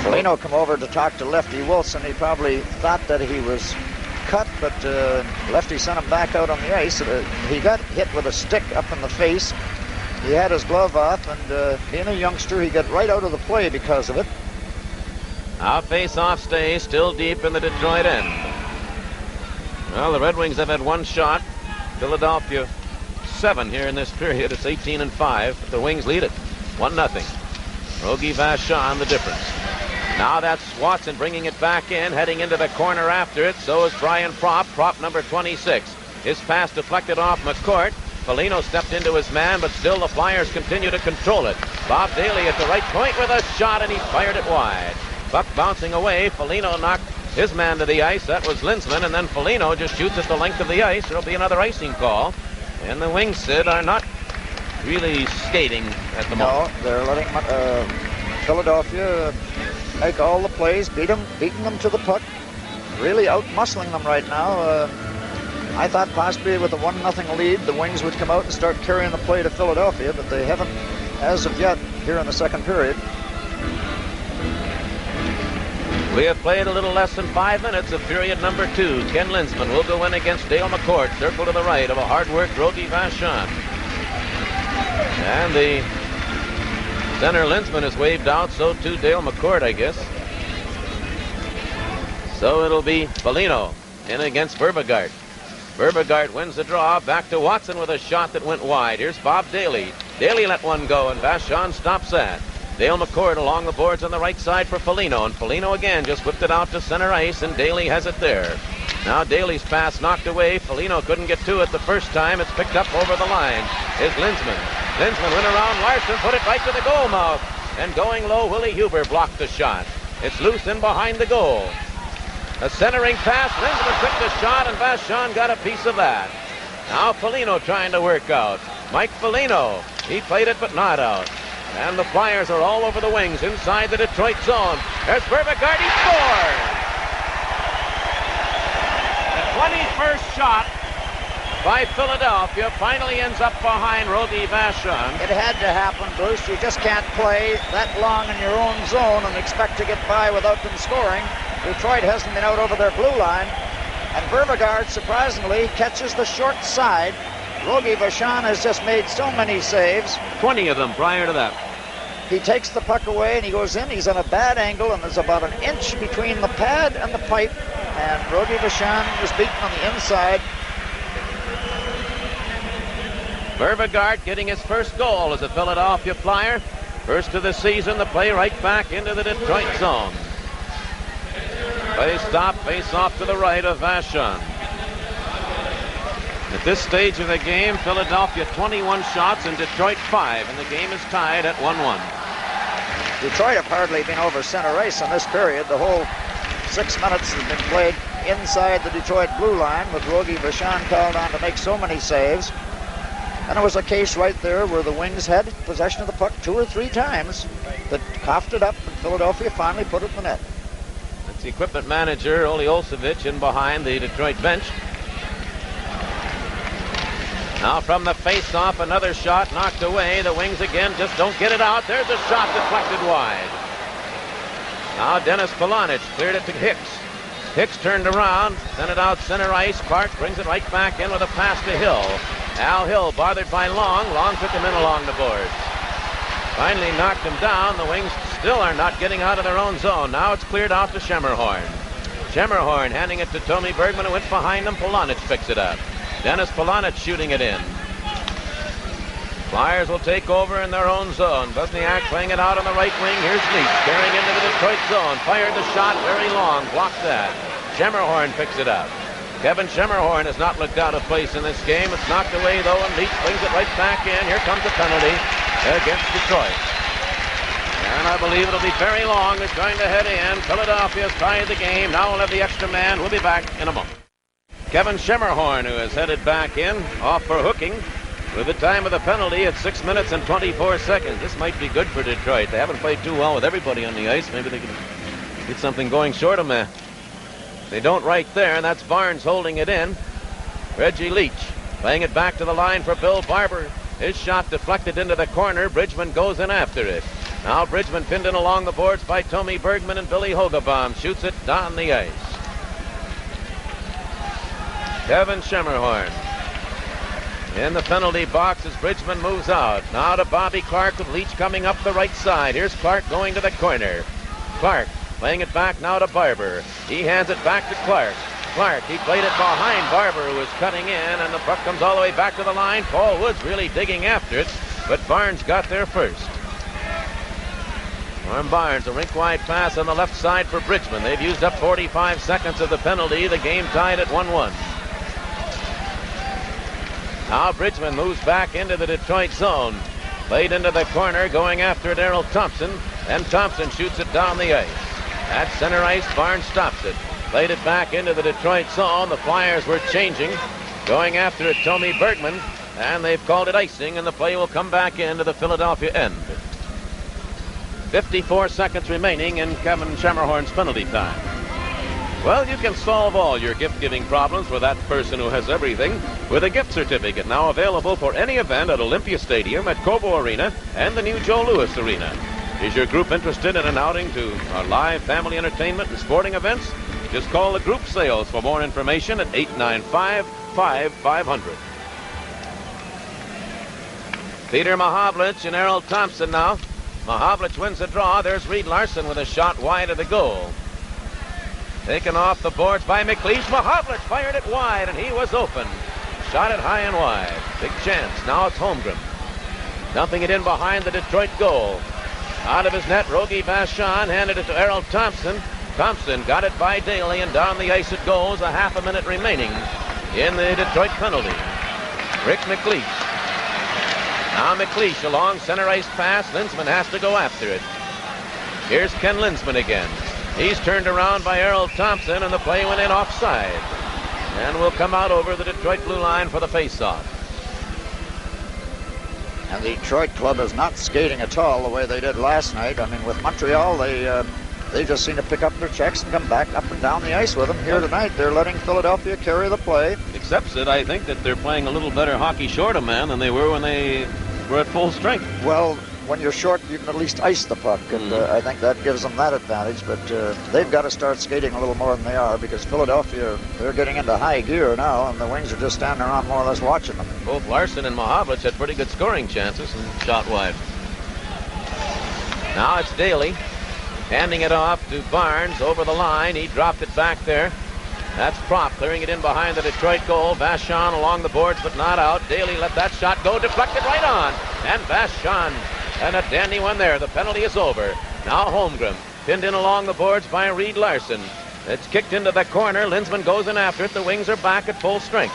Foligno come over to talk to Lefty Wilson. He probably thought that he was cut, but Lefty sent him back out on the ice. He got hit with a stick up in the face. He had his glove off, and being a youngster, he got right out of the play because of it. Now face-off stays still deep in the Detroit end. Well, the Red Wings have had one shot. Philadelphia 7 here in this period. It's 18-5. But the Wings lead it 1-0. Rogie Vachon the difference. Now that's Watson bringing it back in, heading into the corner after it. So is Brian Propp, number 26. His pass deflected off McCourt. Foligno stepped into his man, but still the Flyers continue to control it. Bob Daly at the right point with a shot, and he fired it wide. Puck bouncing away. Foligno knocked his man to the ice. That was Linsman, and then Foligno just shoots at the length of the ice. There'll be another icing call. And the Wings, Sid, are not really skating at the moment. No, they're letting Philadelphia make all the plays, beating them to the puck, really out-muscling them right now. I thought possibly with a 1-0 lead, the Wings would come out and start carrying the play to Philadelphia, but they haven't as of yet here in the second period. We have played a little less than 5 minutes of period number 2. Ken Linsman will go in against Dale McCourt. Circle to the right of a hard-worked Rogie Vachon. And the center Linsman is waved out, so too Dale McCourt, I guess. So it'll be Foligno in against Verbegaard. Verbegaard wins the draw. Back to Watson with a shot that went wide. Here's Bob Daly. Daly let one go, and Vachon stops that. Dale McCourt along the boards on the right side for Foligno, and Foligno again just whipped it out to center ice, and Daly has it there. Now Daly's pass knocked away. Foligno couldn't get to it the first time. It's picked up over the line. Is Linsman. Linsman went around Larson, put it right to the goal mouth. And going low, Willie Huber blocked the shot. It's loose in behind the goal. A centering pass. Linsman took the shot, and Vachon got a piece of that. Now Foligno trying to work out. Mike Foligno. He played it, but not out. And the Flyers are all over the Wings inside the Detroit zone. There's Verbegaard. He scores! The 21st shot by Philadelphia finally ends up behind Rogie Vachon. It had to happen, Bruce. You just can't play that long in your own zone and expect to get by without them scoring. Detroit hasn't been out over their blue line. And Verbegaard, surprisingly, catches the short side. Rogie Vachon has just made so many saves. 20 of them prior to that. He takes the puck away and he goes in. He's on a bad angle, and there's about an inch between the pad and the pipe. And Rogie Vachon was beaten on the inside. Verbegaard getting his first goal as a Philadelphia Flyer. First of the season, the play right back into the Detroit zone. Play stop, face off to the right of Vachon. At this stage of the game, Philadelphia 21 shots and Detroit 5, and the game is tied at 1-1. Detroit have hardly been over center ice in this period. The whole 6 minutes has been played inside the Detroit blue line, with Rogie Vachon called on to make so many saves. And it was a case right there where the Wings had possession of the puck 2 or 3 times that coughed it up, and Philadelphia finally put it in the net. That's the equipment manager, Ole Olsevich, in behind the Detroit bench. Now from the face-off, another shot knocked away. The Wings again just don't get it out. There's a shot deflected wide. Now Dennis Polonich cleared it to Hicks. Hicks turned around, sent it out center ice. Clark brings it right back in with a pass to Hill. Al Hill bothered by Long. Long took him in along the boards. Finally knocked him down. The Wings still are not getting out of their own zone. Now it's cleared out to Schemmerhorn. Schemmerhorn handing it to Tommy Bergman, who went behind him. Polonich picks it up. Dennis Polonich shooting it in. Flyers will take over in their own zone. Busniak playing it out on the right wing. Here's Leach carrying into the Detroit zone. Fired the shot very long. Blocked that. Schemmerhorn picks it up. Kevin Schemmerhorn has not looked out of place in this game. It's knocked away, though, and Leach brings it right back in. Here comes a penalty against Detroit. And I believe it'll be very long. They're trying to head in. Philadelphia's tied the game. Now we'll have the extra man. We'll be back in a moment. Kevin Schemmerhorn, who has headed back in, off for hooking. With the time of the penalty at 6 minutes and 24 seconds. This might be good for Detroit. They haven't played too well with everybody on the ice. Maybe they can get something going short of them. They don't right there, and that's Barnes holding it in. Reggie Leach playing it back to the line for Bill Barber. His shot deflected into the corner. Bridgman goes in after it. Now Bridgman pinned in along the boards by Tommy Bergman, and Billy Hogebaum shoots it down the ice. Kevin Schemmerhorn in the penalty box as Bridgman moves out. Now to Bobby Clark with Leach coming up the right side. Here's Clark going to the corner. Clark Playing it back now to Barber. He hands it back to Clark. Clark, he played it behind Barber, who was cutting in, and the puck comes all the way back to the line. Paul Woods really digging after it, but Barnes got there first. Norm Barnes, a rink-wide pass on the left side for Bridgman. They've used up 45 seconds of the penalty. The game tied at 1-1. Now Bridgman moves back into the Detroit zone. Played into the corner, going after Darrell Thompson, and Thompson shoots it down the ice. At center ice, Barnes stops it. Played it back into the Detroit zone. The Flyers were changing. Going after it, Tommy Bergman, and they've called it icing, and the play will come back into the Philadelphia end. 54 seconds remaining in Kevin Schermerhorn's penalty time. Well, you can solve all your gift-giving problems for that person who has everything with a gift certificate now available for any event at Olympia Stadium, at Cobo Arena, and the new Joe Louis Arena. Is your group interested in an outing to our live family entertainment and sporting events? Just call the group sales for more information at 895-5500. Peter Mahovlich and Errol Thompson now. Mahovlich wins the draw. There's Reed Larson with a shot wide of the goal. Taken off the boards by McLeish. Mahovlich fired it wide, and he was open. Shot it high and wide. Big chance. Now it's Holmgren. Dumping it in behind the Detroit goal. Out of his net, Rogie Vachon handed it to Errol Thompson. Thompson got it by Daly, and down the ice it goes. A half a minute remaining in the Detroit penalty. Rick McLeish. Now McLeish, a long center ice pass. Linsman has to go after it. Here's Ken Linsman again. He's turned around by Errol Thompson, and the play went in offside. And will come out over the Detroit blue line for the faceoff. And the Detroit club is not skating at all the way they did last night. I mean, with Montreal, they just seem to pick up their checks and come back up and down the ice with them. Here tonight, they're letting Philadelphia carry the play. Except that I think that they're playing a little better hockey short of man than they were when they were at full strength. Well, when you're short, you can at least ice the puck, and I think that gives them that advantage. But they've got to start skating a little more than they are, because Philadelphia, they're getting into high gear now, and the Wings are just standing around more or less watching them. Both Larson and Mahovlich had pretty good scoring chances and shot wide. Now it's Daly handing it off to Barnes over the line. He dropped it back there. That's Propp clearing it in behind the Detroit goal. Vachon along the boards, but not out. Daly let that shot go, deflected right on. And Vachon, and a dandy one there. The penalty is over. Now Holmgren, pinned in along the boards by Reed Larson. It's kicked into the corner. Linsman goes in after it. The Wings are back at full strength.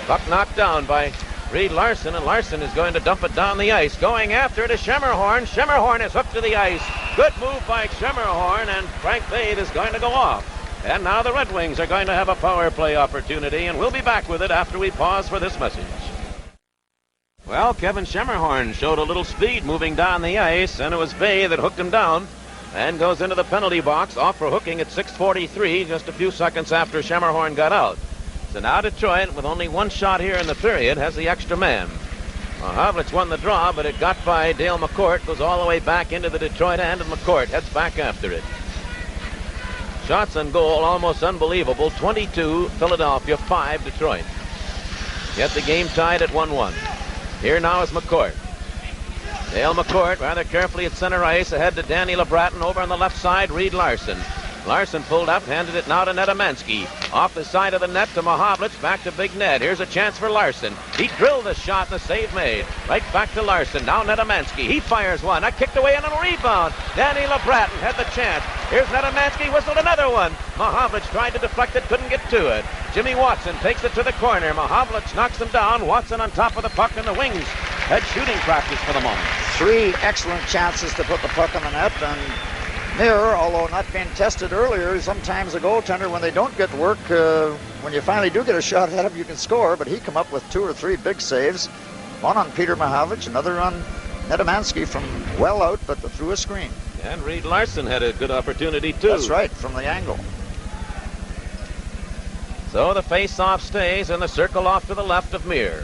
Puck knocked down by Reed Larson, and Larson is going to dump it down the ice. Going after it is Schermerhorn. Schermerhorn is hooked to the ice. Good move by Schermerhorn, and Frank Vade is going to go off. And now the Red Wings are going to have a power play opportunity, and we'll be back with it after we pause for this message. Well, Kevin Schermerhorn showed a little speed moving down the ice, and it was Vade that hooked him down and goes into the penalty box, off for hooking at 6:43, just a few seconds after Schermerhorn got out. So now Detroit, with only one shot here in the period, has the extra man. Mahovlich won the draw, but it got by Dale McCourt, goes all the way back into the Detroit end, and McCourt heads back after it. Shots on goal, almost unbelievable. 22 Philadelphia, 5 Detroit. Yet the game tied at 1-1. Here now is McCourt. Dale McCourt rather carefully at center ice, ahead to Danny LeBratton. Over on the left side, Reed Larson. Larson pulled up, handed it now to Nedemansky. Off the side of the net to Mahovlich, back to Big Ned. Here's a chance for Larson. He drilled the shot, the save made. Right back to Larson. Now Nedemansky. He fires one. A kicked away and a rebound. Danny LeBratton had the chance. Here's Nedemansky, whistled another one. Mahovlich tried to deflect it, couldn't get to it. Jimmy Watson takes it to the corner. Mahovlich knocks him down. Watson on top of the puck, and the Wings had shooting practice for the moment. 3 excellent chances to put the puck in the net, and Mirror, although not being tested earlier, sometimes a goaltender, when they don't get work, when you finally do get a shot at him, you can score, but he come up with 2 or 3 big saves. One on Peter Mahovlich, another on Nedemansky from well out, but through a screen. And Reed Larson had a good opportunity, too. That's right, from the angle. So the face-off stays in the circle off to the left of Mir.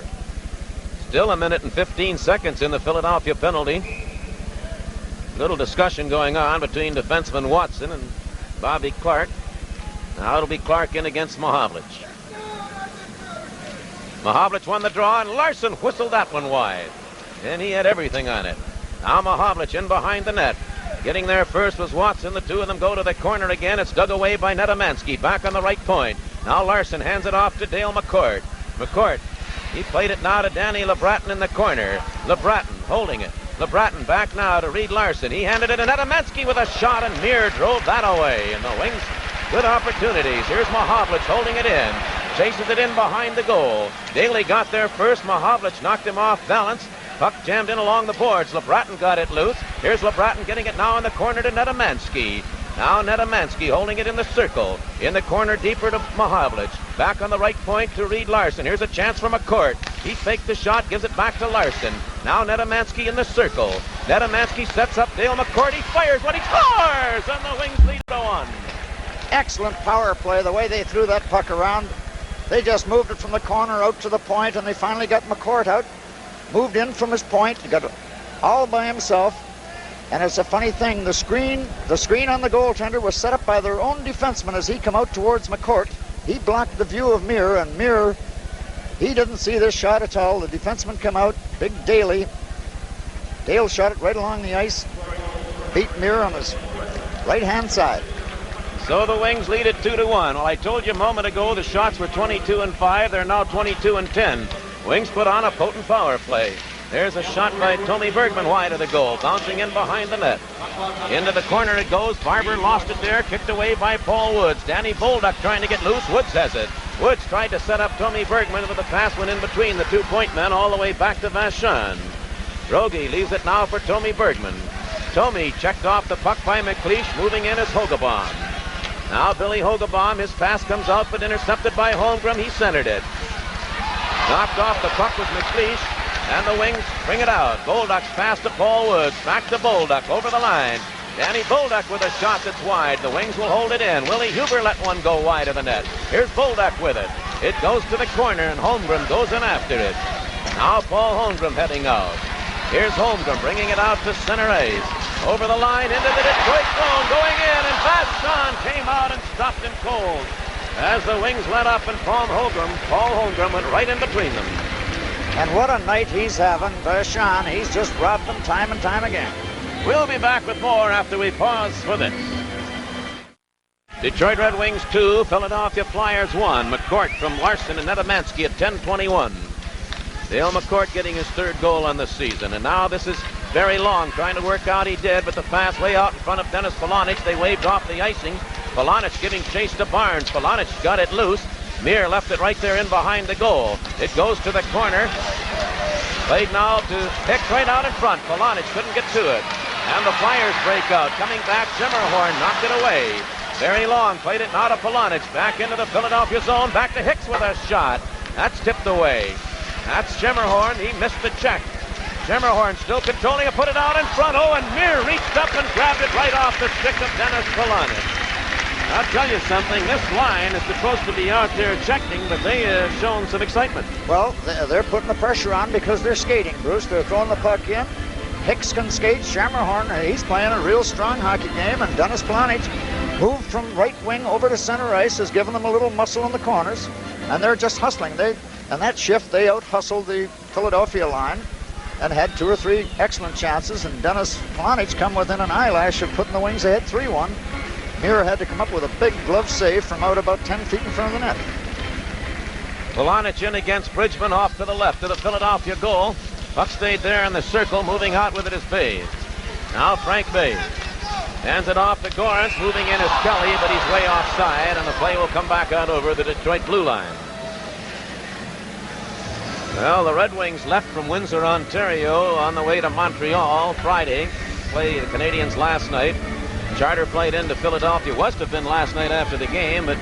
Still 1 minute and 15 seconds in the Philadelphia penalty. Little discussion going on between defenseman Watson and Bobby Clark. Now it'll be Clark in against Mahovlich. Mahovlich won the draw, and Larson whistled that one wide. And he had everything on it. Now Mahovlich in behind the net. Getting there first was Watson. The two of them go to the corner again. It's dug away by Netamansky. Back on the right point. Now Larson hands it off to Dale McCourt. McCourt, he played it now to Danny LeBratton in the corner. LeBratton holding it. LeBratton back now to Reed Larson. He handed it to Netamansky with a shot, and Muir drove that away. And the Wings, good opportunities. Here's Mahovlich holding it in. Chases it in behind the goal. Daly got there first. Mahovlich knocked him off balance. Puck jammed in along the boards. LeBratton got it loose. Here's LeBratton getting it now in the corner to Netamansky. Now Netamansky holding it in the circle. In the corner deeper to Mahovlich. Back on the right point to Reed Larson. Here's a chance for McCourt. He faked the shot, gives it back to Larson. Now Netamansky in the circle. Netamansky sets up Dale McCourt. He fires, but he scores! And the Wings lead to 1. Excellent power play, the way they threw that puck around. They just moved it from the corner out to the point, and they finally got McCourt out. Moved in from his point, got it all by himself. And it's a funny thing, the screen on the goaltender was set up by their own defenseman as he come out towards McCourt. He blocked the view of Muir, and Muir, he didn't see this shot at all. The defenseman come out, big Daly. Dale shot it right along the ice, beat Muir on his right-hand side. So the Wings lead it 2-1. Well, I told you a moment ago the shots were 22-5. They're now 22-10. Wings put on a potent power play. There's a shot by Tommy Bergman wide of the goal, bouncing in behind the net. Into the corner it goes. Barber lost it there, kicked away by Paul Woods. Danny Bolduc trying to get loose. Woods has it. Woods tried to set up Tommy Bergman, but the pass went in between the 2-point men all the way back to Vachon. Droege leaves it now for Tommy Bergman. Tommy checked off the puck by McLeish. Moving in is Hogebaum. Now Billy Hogebaum, his pass comes out but intercepted by Holmgren. He centered it. Knocked off the puck with McLeish, and the Wings bring it out. Bolduc's pass to Paul Woods. Back to Bolduc over the line. Danny Bolduc with a shot that's wide. The Wings will hold it in. Willie Huber let one go wide of the net. Here's Bolduc with it. It goes to the corner, and Holmgren goes in after it. Now Paul Holmgren heading out. Here's Holmgren bringing it out to center ice. Over the line into the Detroit zone, going in, and Vachon came out and stopped him cold. As the Wings let up, and Paul Holmgren went right in between them. And what a night he's having, Vachon. He's just robbed them time and time again. We'll be back with more after we pause for this. Detroit Red Wings 2, Philadelphia Flyers 1. McCourt from Larson and Netamansky at 10:21. Dale McCourt getting his third goal on the season. And now this is very long, trying to work out. He did, but the pass way out in front of Dennis Polonich. They waved off the icing. Polonich giving chase to Barnes. Polonich got it loose. Muir left it right there in behind the goal. It goes to the corner. Played now to Hicks right out in front. Polonich couldn't get to it. And the Flyers break out. Coming back, Zimmerhorn knocked it away. Very long, played it now to Polonich. Back into the Philadelphia zone. Back to Hicks with a shot. That's tipped away. That's Zimmerhorn. He missed the check. Zimmerhorn still controlling it, put it out in front. Oh, and Muir reached up and grabbed it right off the stick of Dennis Polonich. I'll tell you something, this line is supposed to be out there checking, but they have shown some excitement. Well, they're putting the pressure on because they're skating, Bruce. They're throwing the puck in. Hicks can skate. Zimmerhorn, he's playing a real strong hockey game, and Dennis Polonich moved from right wing over to center ice, has given them a little muscle in the corners, and they're just hustling. And that shift, they out-hustled the Philadelphia line and had 2 or 3 excellent chances, and Dennis Polonich come within an eyelash of putting the Wings ahead 3-1. Muir had to come up with a big glove save from out about 10 feet in front of the net. Polonich in against Bridgman off to the left of the Philadelphia goal. Puck stayed there in the circle. Moving out with it is Bays. Now Frank Bays hands it off to Gorance. Moving in is Kelly, but he's way offside, and the play will come back out over the Detroit blue line. Well, the Red Wings left from Windsor, Ontario on the way to Montreal Friday. Played the Canadiens last night. Charter flight into Philadelphia was to have been last night after the game, but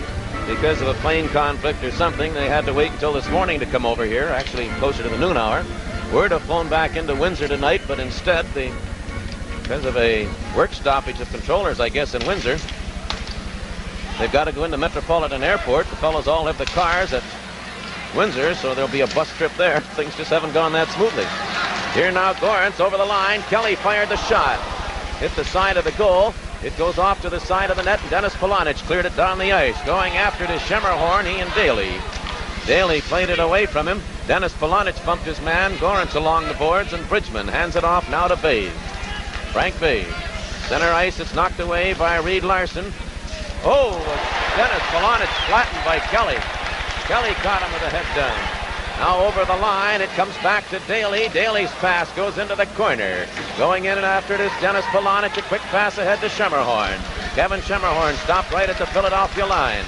because of a plane conflict or something, they had to wait until this morning to come over here, actually closer to the noon hour. Were to have flown back into Windsor tonight, but instead, because of a work stoppage of controllers, I guess, in Windsor, they've got to go into Metropolitan Airport. The fellows all have the cars at Windsor, so there'll be a bus trip there. Things just haven't gone that smoothly. Here now, Gorance over the line. Kelly fired the shot. Hit the side of the goal. It goes off to the side of the net, and Dennis Polonich cleared it down the ice. Going after it is Zimmerhorn, he and Daly. Daly played it away from him. Dennis Polonich bumped his man. Gorance along the boards, and Bridgman hands it off now to Bays. Frank Bays Center ice, it's knocked away by Reed Larson. Oh, Dennis Polonich flattened by Kelly. Kelly caught him with a head down. Now over the line, it comes back to Daly. Daly's pass goes into the corner. Going in and after it is Dennis Polonich. A quick pass ahead to Schemmerhorn. Kevin Schemmerhorn stopped right at the Philadelphia line.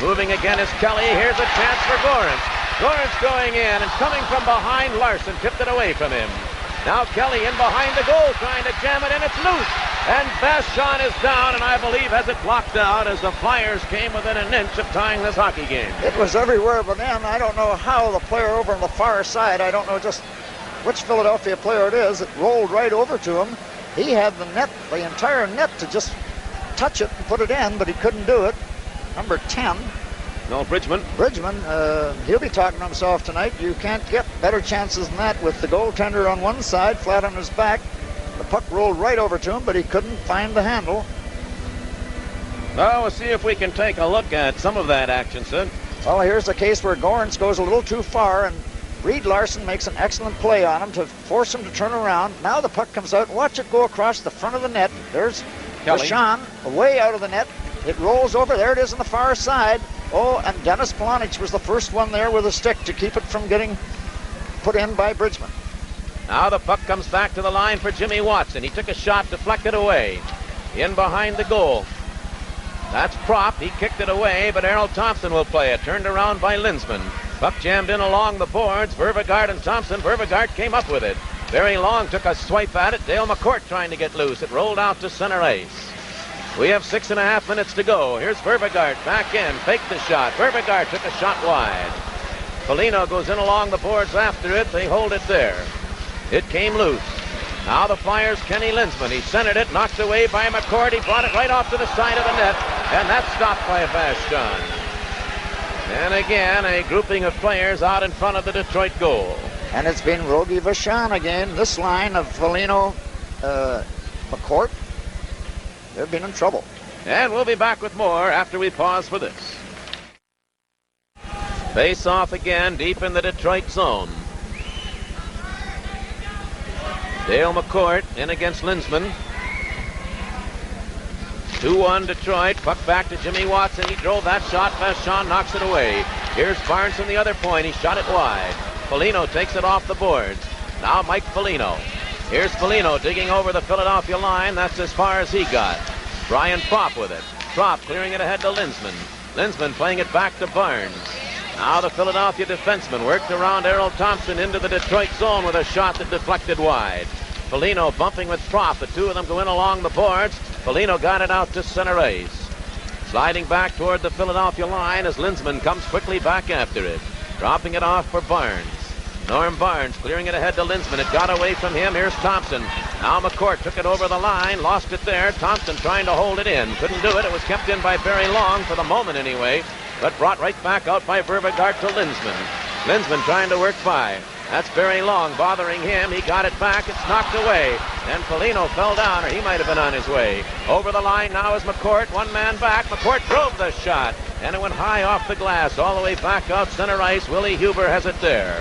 Moving again is Kelly. Here's a chance for Gorence. Gorence going in and coming from behind Larson. Tipped it away from him. Now Kelly in behind the goal trying to jam it, and it's loose. And Vachon is down, and I believe has it blocked out as the Flyers came within an inch of tying this hockey game. It was everywhere but in. I don't know how the player over on the far side, I don't know just which Philadelphia player it is, it rolled right over to him. He had the net, the entire net, to just touch it and put it in, but he couldn't do it. Number 10. No, Bridgman. Bridgman, he'll be talking to himself tonight. You can't get better chances than that with the goaltender on one side, flat on his back. The puck rolled right over to him, but he couldn't find the handle. Well, we'll see if we can take a look at some of that action, Sid. Well, here's the case where Gorence goes a little too far, and Reed Larson makes an excellent play on him to force him to turn around. Now the puck comes out. Watch it go across the front of the net. There's Vachon away out of the net. It rolls over. There it is on the far side. Oh, and Dennis Polonich was the first one there with a stick to keep it from getting put in by Bridgman. Now the puck comes back to the line for Jimmy Watson. He took a shot, deflected away. In behind the goal. That's Prop. He kicked it away, but Errol Thompson will play it. Turned around by Linsman. Puck jammed in along the boards. Vervegard and Thompson. Vervegard came up with it. Very Long took a swipe at it. Dale McCourt trying to get loose. It rolled out to center ice. We have 6.5 minutes to go. Here's Vervegard back in. Faked the shot. Vervegard took a shot wide. Foligno goes in along the boards after it. They hold it there. It came loose. Now the Flyers, Kenny Linsman. He centered it, knocked away by McCourt. He brought it right off to the side of the net, and that's stopped by Vachon. And again, a grouping of players out in front of the Detroit goal. And it's been Rogie Vachon again. This line of Foligno, McCourt, they've been in trouble. And we'll be back with more after we pause for this. Face off again deep in the Detroit zone. Dale McCourt in against Linsman. 2-1 Detroit. Puck back to Jimmy Watson. He drove that shot. Vachon knocks it away. Here's Barnes from the other point. He shot it wide. Foligno takes it off the boards. Now Mike Foligno. Here's Foligno digging over the Philadelphia line. That's as far as he got. Brian Prop with it. Prop clearing it ahead to Linsman. Linsman playing it back to Barnes. Now the Philadelphia defenseman worked around Errol Thompson into the Detroit zone with a shot that deflected wide. Foligno bumping with Prop. The two of them go in along the boards. Foligno got it out to center ice. Sliding back toward the Philadelphia line as Linsman comes quickly back after it. Dropping it off for Barnes. Norm Barnes clearing it ahead to Linsman. It got away from him. Here's Thompson. Now McCourt took it over the line. Lost it there. Thompson trying to hold it in. Couldn't do it. It was kept in by Barry Long for the moment anyway. But brought right back out by Vervegard to Linsman. Linsman trying to work by. That's Barry Long bothering him. He got it back. It's knocked away. And Foligno fell down, or he might have been on his way. Over the line now is McCourt. One man back. McCourt drove the shot. And it went high off the glass all the way back out center ice. Willie Huber has it there.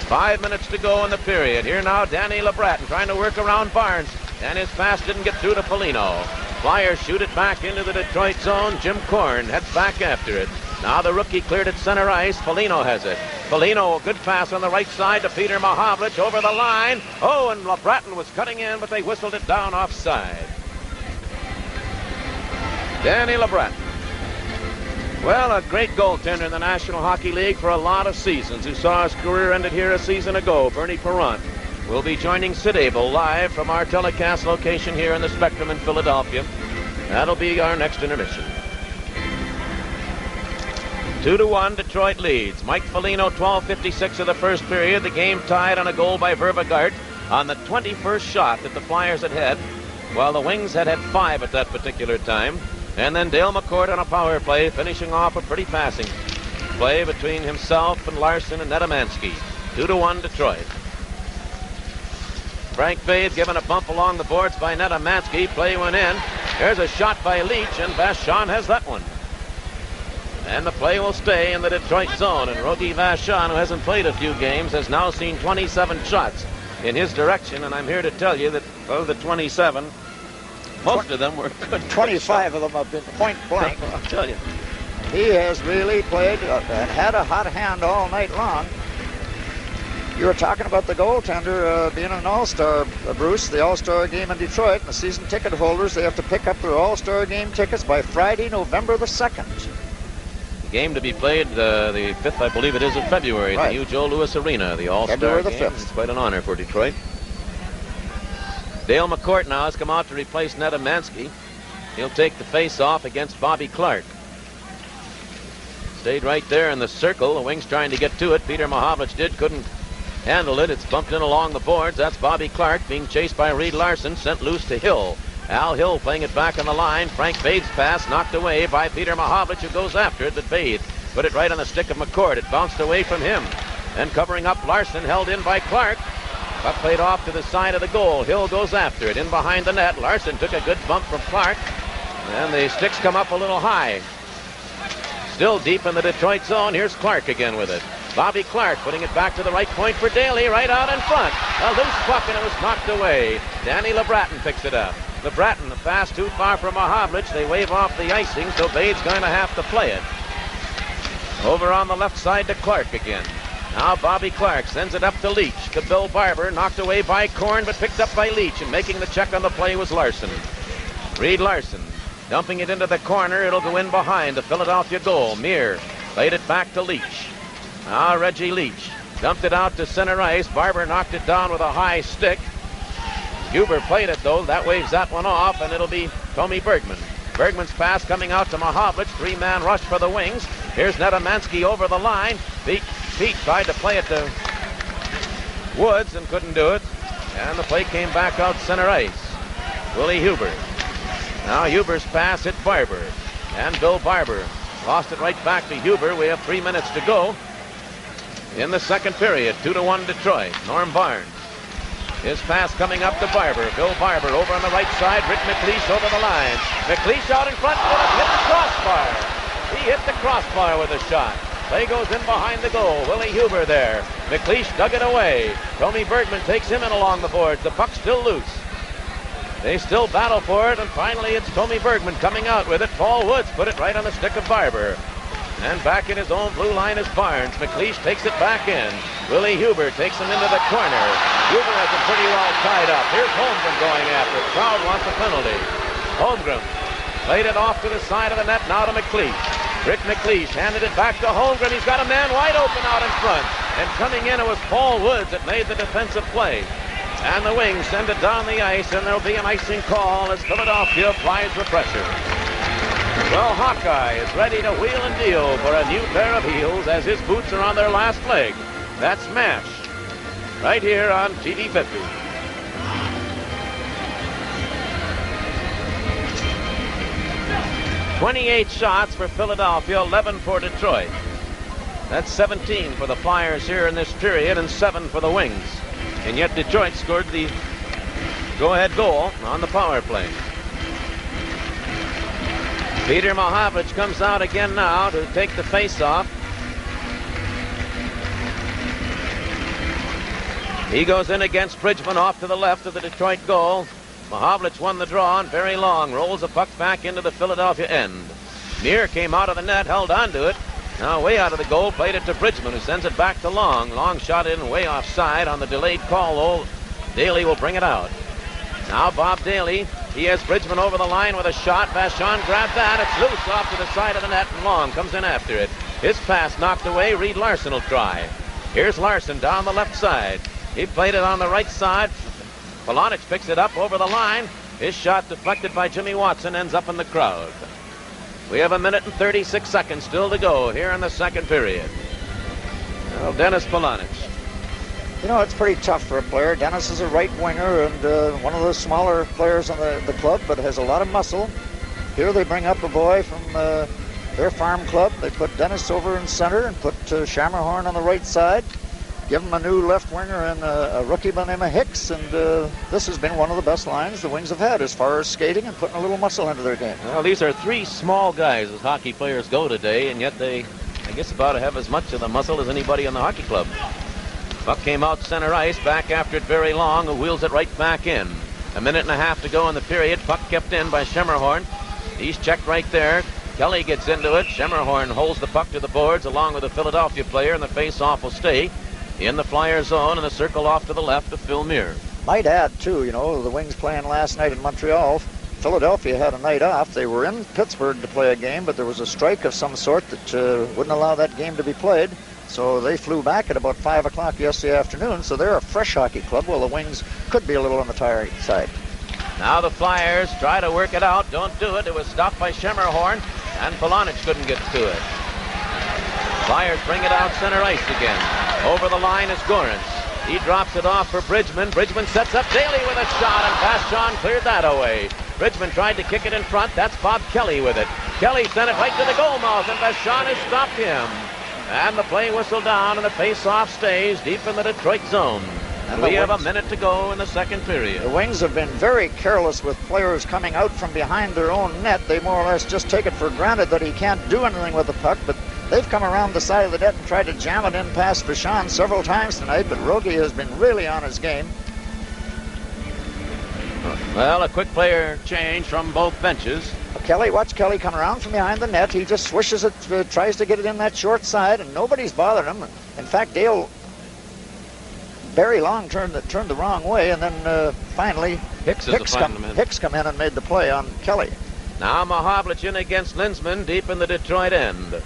5 minutes to go in the period. Here now Danny LeBratton trying to work around Barnes. And his pass didn't get through to Foligno. Flyers shoot it back into the Detroit zone. Jim Korn heads back after it. Now the rookie cleared at center ice. Foligno has it. Foligno, a good pass on the right side to Peter Mahovlich over the line. Oh, and LeBratton was cutting in, but they whistled it down offside. Danny LeBratton. Well, a great goaltender in the National Hockey League for a lot of seasons, who saw his career ended here a season ago. Bernie Perrant will be joining Sid Abel live from our telecast location here in the Spectrum in Philadelphia. That'll be our next intermission. 2-1, Detroit leads. Mike Foligno, 12:56 of the first period. The game tied on a goal by Vervegard on the 21st shot that the Flyers had had, while the Wings had 5 at that particular time. And then Dale McCourt on a power play, finishing off a pretty passing play between himself and Larson and Nedemansky. 2-1 Detroit. Frank Fade given a bump along the boards by Nedemansky. Play went in. There's a shot by Leach, and Vachon has that one. And the play will stay in the Detroit zone. And Rogie Vachon, who hasn't played a few games, has now seen 27 shots in his direction. And I'm here to tell you that of the 27, Most of them were good. 25 of them have been point blank. I'll tell you. He has really played and had a hot hand all night long. You were talking about the goaltender being an all-star, Bruce. The all-star game in Detroit, the season ticket holders, they have to pick up their all-star game tickets by Friday, November the 2nd. The game to be played the 5th, I believe it is, of February at the new Joe Louis Arena. The all-star February the game. 5th. It's quite an honor for Detroit. Dale McCourt now has come out to replace Netamansky. He'll take the face-off against Bobby Clark. Stayed right there in the circle. The Wings trying to get to it. Peter Mahovlich couldn't handle it. It's bumped in along the boards. That's Bobby Clark being chased by Reed Larson, sent loose to Hill. Al Hill playing it back on the line. Frank Bade's pass knocked away by Peter Mahovlich, who goes after it, but Bade put it right on the stick of McCourt. It bounced away from him. And covering up Larson, held in by Clark. Puck played off to the side of the goal. Hill goes after it, in behind the net. Larson took a good bump from Clark. And the sticks come up a little high. Still deep in the Detroit zone. Here's Clark again with it. Bobby Clark putting it back to the right point for Daly, right out in front. A loose puck, and it was knocked away. Danny LeBratton picks it up. LeBratton, the pass too far from Mahovlich. They wave off the icing, so Bade's going to have to play it. Over on the left side to Clark again. Now Bobby Clark sends it up to Leach, to Bill Barber, knocked away by Korn, but picked up by Leach, and making the check on the play was Larson. Reed Larson dumping it into the corner. It'll go in behind the Philadelphia goal. Meir played it back to Leach. Now Reggie Leach dumped it out to center ice. Barber knocked it down with a high stick. Huber played it though. That waves that one off, and it'll be Tommy Bergman. Bergman's pass coming out to Mahovlich. Three-man rush for the Wings. Here's Netamansky over the line. Pete tried to play it to Woods and couldn't do it. And the play came back out center ice. Willie Huber. Now Huber's pass hit Barber. And Bill Barber lost it right back to Huber. We have 3 minutes to go in the second period. 2-1 Detroit. Norm Barnes. His pass coming up to Barber. Bill Barber over on the right side. Rick McLeish over the line. McLeish out in front. Hit the crossbar. He hit the crossbar with a shot. Play goes in behind the goal. Willie Huber there. McLeish dug it away. Tommy Bergman takes him in along the boards. The puck's still loose. They still battle for it, and finally it's Tommy Bergman coming out with it. Paul Woods put it right on the stick of Barber. And back in his own blue line is Barnes. McLeish takes it back in. Willie Huber takes him into the corner. Huber has him pretty well tied up. Here's Holmgren going after it. Crowd wants a penalty. Holmgren played it off to the side of the net, now to McLeish. Rick McLeish handed it back to Holmgren. He's got a man wide open out in front. And coming in, it was Paul Woods that made the defensive play. And the Wings send it down the ice, and there'll be an icing call as Philadelphia applies the pressure. Well, Hawkeye is ready to wheel and deal for a new pair of heels as his boots are on their last leg. That's MASH, right here on TV 50. "28 shots for Philadelphia, 11 for Detroit. That's 17 for the Flyers here in this period and 7 for the Wings. And yet Detroit scored the go-ahead goal on the power play. Peter Mahovlich comes out again now to take the face-off. He goes in against Bridgman off to the left of the Detroit goal. Mahovlich won the draw, and very long rolls the puck back into the Philadelphia end. Meir came out of the net, held onto it. Now way out of the goal, played it to Bridgman, who sends it back to Long. Long shot in way offside on the delayed call, though. Daly will bring it out. Now Bob Daly, he has Bridgman over the line with a shot. Vachon grabbed that. It's loose off to the side of the net, and Long comes in after it. His pass knocked away. Reed Larson will try. Here's Larson down the left side. He played it on the right side. Polonich picks it up over the line. His shot deflected by Jimmy Watson ends up in the crowd. We have 1 minute and 36 seconds still to go here in the second period. Well, Dennis Polonich. You know, it's pretty tough for a player. Dennis is a right winger and one of the smaller players on the club, but has a lot of muscle. Here they bring up a boy from their farm club. They put Dennis over in center and put Shammerhorn on the right side. Give him a new left winger and a rookie by the name of Hicks, and this has been one of the best lines the Wings have had as far as skating and putting a little muscle into their game. Well, these are three small guys as hockey players go today, and yet they, I guess, about have as much of the muscle as anybody in the hockey club. Puck came out center ice, back after it very long, who wheels it right back in. A minute and a half to go in the period. Puck kept in by Schemerhorn. He's checked right there. Kelly gets into it. Schemerhorn holds the puck to the boards along with the Philadelphia player, and the face-off will stay in the Flyer zone, and the circle off to the left of Phil Muir. Might add, too, the Wings playing last night in Montreal. Philadelphia had a night off. They were in Pittsburgh to play a game, but there was a strike of some sort that wouldn't allow that game to be played. So they flew back at about 5 o'clock yesterday afternoon, so they're a fresh hockey club, while the Wings could be a little on the tired side. Now the Flyers try to work it out. Don't do it. It was stopped by Schemerhorn, and Polonich couldn't get to it. Flyers bring it out center ice again. Over the line is Gorence. He drops it off for Bridgman. Bridgman sets up Daly with a shot, and Vachon cleared that away. Bridgman tried to kick it in front. That's Bob Kelly with it. Kelly sent it right to the goal mouth, and Vachon has stopped him. And the play whistle down, and the face-off stays deep in the Detroit zone. And we have a minute to go in the second period. The Wings have been very careless with players coming out from behind their own net. They more or less just take it for granted that he can't do anything with the puck, but they've come around the side of the net and tried to jam it in past Vachon several times tonight, but Rogie has been really on his game. Well, a quick player change from both benches. Watch Kelly come around from behind the net. He just swishes it, tries to get it in that short side, and nobody's bothered him. In fact, Barry Long turned the wrong way, and then finally Hicks come in and made the play on Kelly. Now Mahovlich in against Linsman deep in the Detroit end.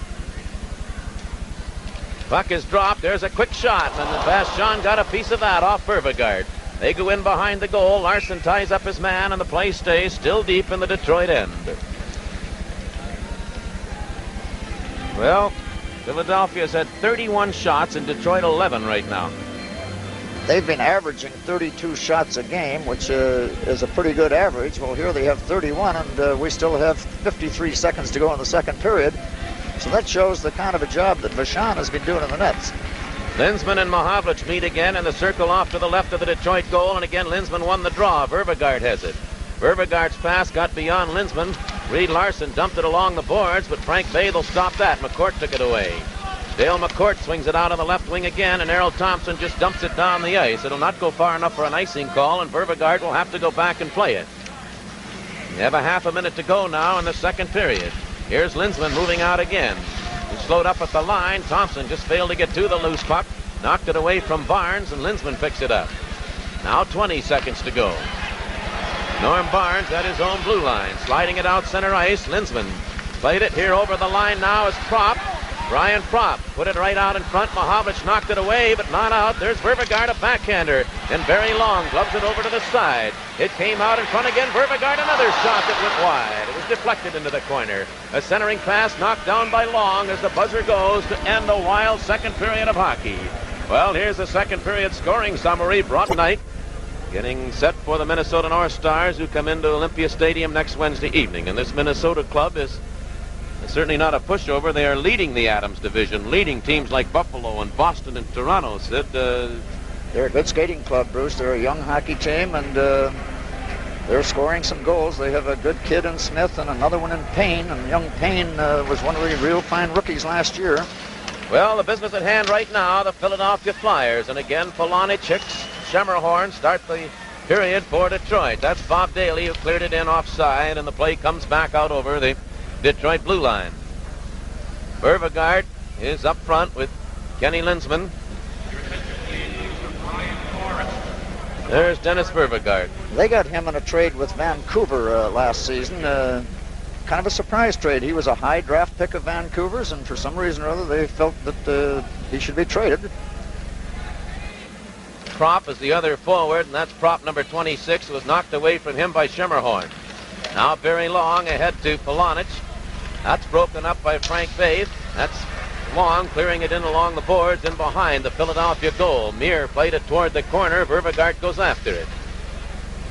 Puck is dropped. There's a quick shot, and Vachon got a piece of that off Beauregard. They go in behind the goal. Larson ties up his man, and the play stays still deep in the Detroit end. Well, Philadelphia's had 31 shots and Detroit 11 right now. They've been averaging 32 shots a game, which is a pretty good average. Well, here they have 31, and we still have 53 seconds to go in the second period. So that shows the kind of a job that Vachon has been doing in the nets. Linsman and Mahovlich meet again in the circle off to the left of the Detroit goal, and again Linsman won the draw. Beauregard has it. Beauregard's pass got beyond Linsman. Reed Larson dumped it along the boards, but Frank Bathel stopped that. McCourt took it away. Dale McCourt swings it out on the left wing again, and Errol Thompson just dumps it down the ice. It'll not go far enough for an icing call, and Beauregard will have to go back and play it. We have a half a minute to go now in the second period. Here's Linsman moving out again. He slowed up at the line. Thompson just failed to get to the loose puck. Knocked it away from Barnes, and Linsman picks it up. Now 20 seconds to go. Norm Barnes at his own blue line. Sliding it out center ice. Linsman played it here over the line now is Propp. Brian Propp put it right out in front. Mahovlich knocked it away, but not out. There's Beauregard, a backhander. And Barry Long gloves it over to the side. It came out in front again. Beauregard, another shot that went wide. It was deflected into the corner. A centering pass knocked down by Long as the buzzer goes to end a wild second period of hockey. Well, here's the second period scoring summary brought tonight. Getting set for the Minnesota North Stars, who come into Olympia Stadium next Wednesday evening. And this Minnesota club is certainly not a pushover. They are leading the Adams division, leading teams like Buffalo and Boston and Toronto. Sid, they're a good skating club, Bruce. They're a young hockey team, and they're scoring some goals. They have a good kid in Smith and another one in Payne, and young Payne was one of the real fine rookies last year. Well, the business at hand right now, the Philadelphia Flyers, and again Polonich, Hicks, Schemerhorn start the period for Detroit. That's Bob Daly who cleared it in offside, and the play comes back out over the Detroit blue line. Beauregard is up front with Kenny Linsman. There's Dennis Beauregard. They got him in a trade with Vancouver last season. Kind of a surprise trade. He was a high draft pick of Vancouver's, and for some reason or other they felt that he should be traded. Propp is the other forward, and that's Propp number 26, who was knocked away from him by Schemerhorn. Now Barry Long ahead to Polonich. That's broken up by Frank Baith. That's Long clearing it in along the boards and behind the Philadelphia goal. Muir played it toward the corner. Beauregard goes after it.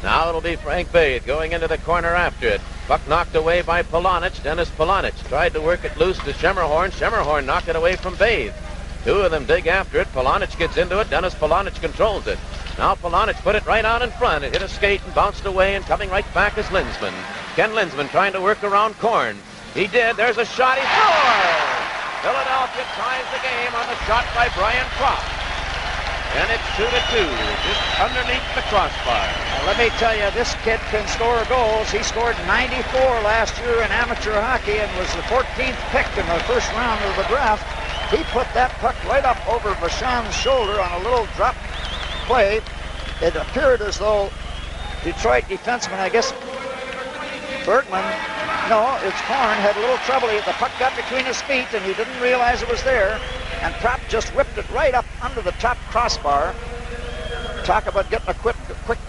Now it'll be Frank Baith going into the corner after it. Puck knocked away by Polonich. Dennis Polonich tried to work it loose to Schemerhorn. Schemerhorn knocked it away from Baith. Two of them dig after it. Polonich gets into it. Dennis Polonich controls it. Now Polonich put it right out in front. It hit a skate and bounced away, and coming right back is Linsman. Ken Linsman trying to work around Korn. He did. There's a shot. He scores! Philadelphia ties the game on the shot by Brian Propp. and it's 2-2, just underneath the crossbar. Now, let me tell you, this kid can score goals. He scored 94 last year in amateur hockey and was the 14th pick in the first round of the draft. He put that puck right up over Vachon's shoulder on a little drop play. It appeared as though Detroit defenseman, I guess Bergman, no, it's Korn, had a little trouble. The puck got between his feet and he didn't realize it was there. And Propp just whipped it right up under the top crossbar. Talk about getting a quick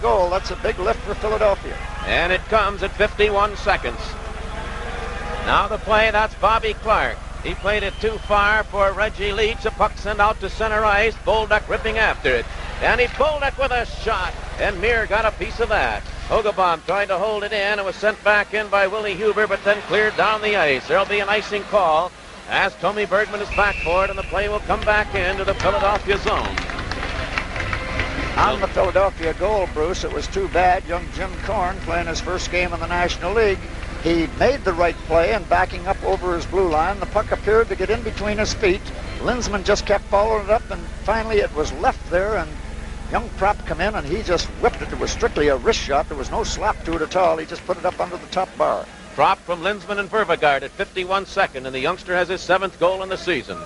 goal. That's a big lift for Philadelphia. And it comes at 51 seconds. Now the play, that's Bobby Clark. He played it too far for Reggie Leach. A puck sent out to center ice. Bolduc ripping after it. Danny Bolduc with a shot. And Muir got a piece of that. Hogebaum tried to hold it in. It was sent back in by Willie Huber, but then cleared down the ice. There'll be an icing call as Tommy Bergman is back for it, and the play will come back into the Philadelphia zone. On the Philadelphia goal, Bruce, it was too bad. Young Jim Korn, playing his first game in the National League, he made the right play and backing up over his blue line. The puck appeared to get in between his feet. Linsman just kept following it up, and finally it was left there, and young Propp come in, and he just whipped it. It was strictly a wrist shot. There was no slap to it at all. He just put it up under the top bar. Propp from Linsman and Vervegard at 51 seconds, and the youngster has his 7th goal in the season.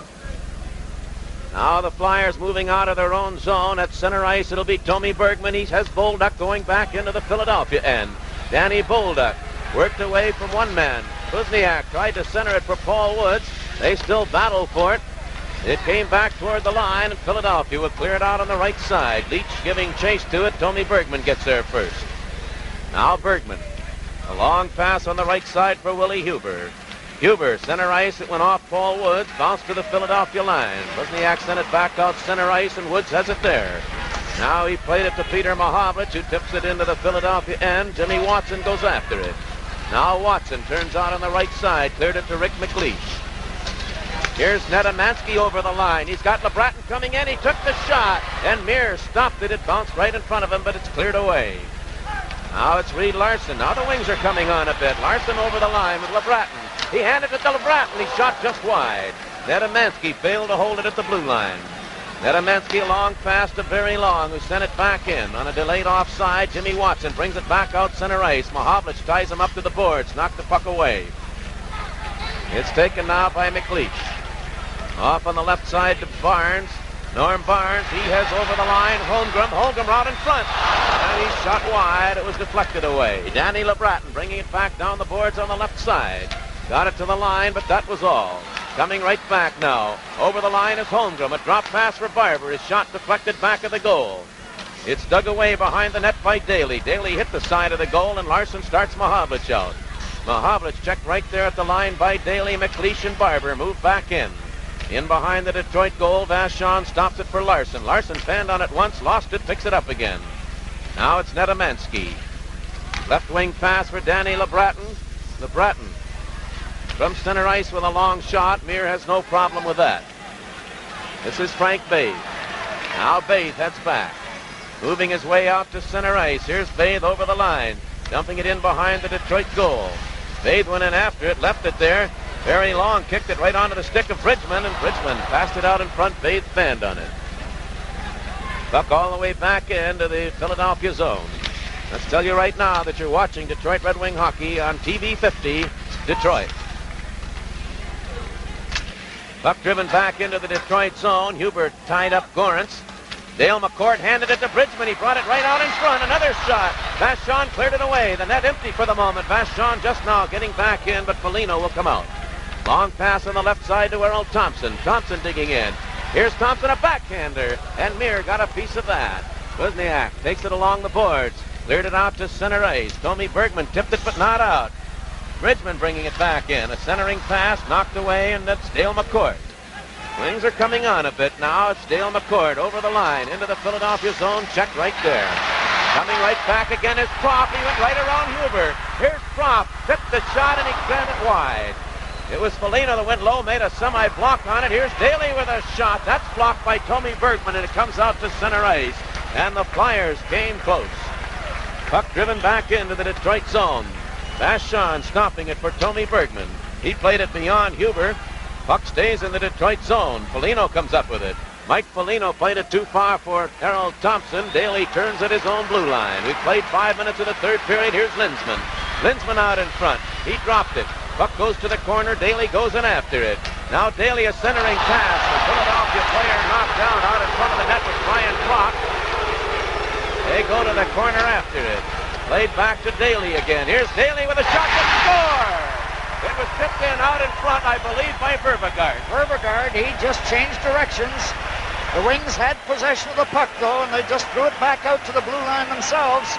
Now the Flyers moving out of their own zone. At center ice, it'll be Tommy Bergman. He has Bolduc going back into the Philadelphia end. Danny Bolduc worked away from one man. Kuzniak tried to center it for Paul Woods. They still battle for it. It came back toward the line, and Philadelphia will clear it out on the right side. Leach giving chase to it. Tommy Bergman gets there first. Now Bergman. A long pass on the right side for Willie Huber. Huber, center ice, it went off Paul Woods, bounced to the Philadelphia line. Wozniak sent it back out center ice, and Woods has it there. Now he played it to Peter Mahovlich, who tips it into the Philadelphia end. Jimmy Watson goes after it. Now Watson turns out on the right side, cleared it to Rick McLeish. Here's Nedomansky over the line. He's got LeBratton coming in. He took the shot, and Muir stopped it. It bounced right in front of him, but it's cleared away. Now it's Reed Larson. Now the wings are coming on a bit. Larson over the line with LeBratton. He handed it to LeBratton. He shot just wide. Nedomansky failed to hold it at the blue line. Nedomansky, a long pass to Barry Long, who sent it back in. On a delayed offside, Jimmy Watson brings it back out center ice. Mahovlich ties him up to the boards, knocked the puck away. It's taken now by McLeish. Off on the left side to Barnes. Norm Barnes, he has over the line. Holmgren out in front. And he shot wide. It was deflected away. Danny LeBratton bringing it back down the boards on the left side. Got it to the line, but that was all. Coming right back now. Over the line is Holmgren. A drop pass for Barber. His shot deflected back of the goal. It's dug away behind the net by Daly. Daly hit the side of the goal, and Larson starts Mahovlich out. Mahovlich checked right there at the line by Daly. McLeish and Barber move back in. In behind the Detroit goal, Vachon stops it for Larson. Larson fanned on it once, lost it, picks it up again. Now it's Nedomansky. Left wing pass for Danny LeBratton. LeBratton from center ice with a long shot. Muir has no problem with that. This is Frank Bathe. Now Bathe heads back. Moving his way out to center ice. Here's Bathe over the line. Dumping it in behind the Detroit goal. Bathe went in after it, left it there. Very Long kicked it right onto the stick of Bridgman, and Bridgman passed it out in front. Bathe fanned on it. Puck all the way back into the Philadelphia zone. Let's tell you right now that you're watching Detroit Red Wing hockey on TV 50, Detroit. Puck driven back into the Detroit zone. Hubert tied up Gorentz. Dale McCourt handed it to Bridgman. He brought it right out in front. Another shot. Vachon cleared it away. The net empty for the moment. Vachon just now getting back in, but Foligno will come out. Long pass on the left side to Errol Thompson. Thompson digging in. Here's Thompson, a backhander, and Muir got a piece of that. Kuzniak takes it along the boards. Cleared it out to center ice. Tommy Bergman tipped it, but not out. Bridgman bringing it back in. A centering pass knocked away, and that's Dale McCourt. Wings are coming on a bit now. It's Dale McCourt over the line into the Philadelphia zone. Check right there. Coming right back again is Propp. He went right around Huber. Here's Propp. Tipped the shot, and he sent it wide. It was Foligno that went low, made a semi-block on it. Here's Daly with a shot. That's blocked by Tommy Bergman, and it comes out to center ice. And the Flyers came close. Puck driven back into the Detroit zone. Vachon stopping it for Tommy Bergman. He played it beyond Huber. Puck stays in the Detroit zone. Foligno comes up with it. Mike Foligno played it too far for Harold Thompson. Daly turns at his own blue line. We've played 5 minutes of the third period. Here's Linsman. Linsman out in front. He dropped it. Puck goes to the corner. Daly goes in after it. Now Daly a centering pass. The Philadelphia player knocked down out in front of the net with Brian Klock. They go to the corner after it. Played back to Daly again. Here's Daly with a shot to score. It was tipped in out in front, I believe, by Vervegard. Vervegard, he just changed directions. The Wings had possession of the puck, though, and they just threw it back out to the blue line themselves.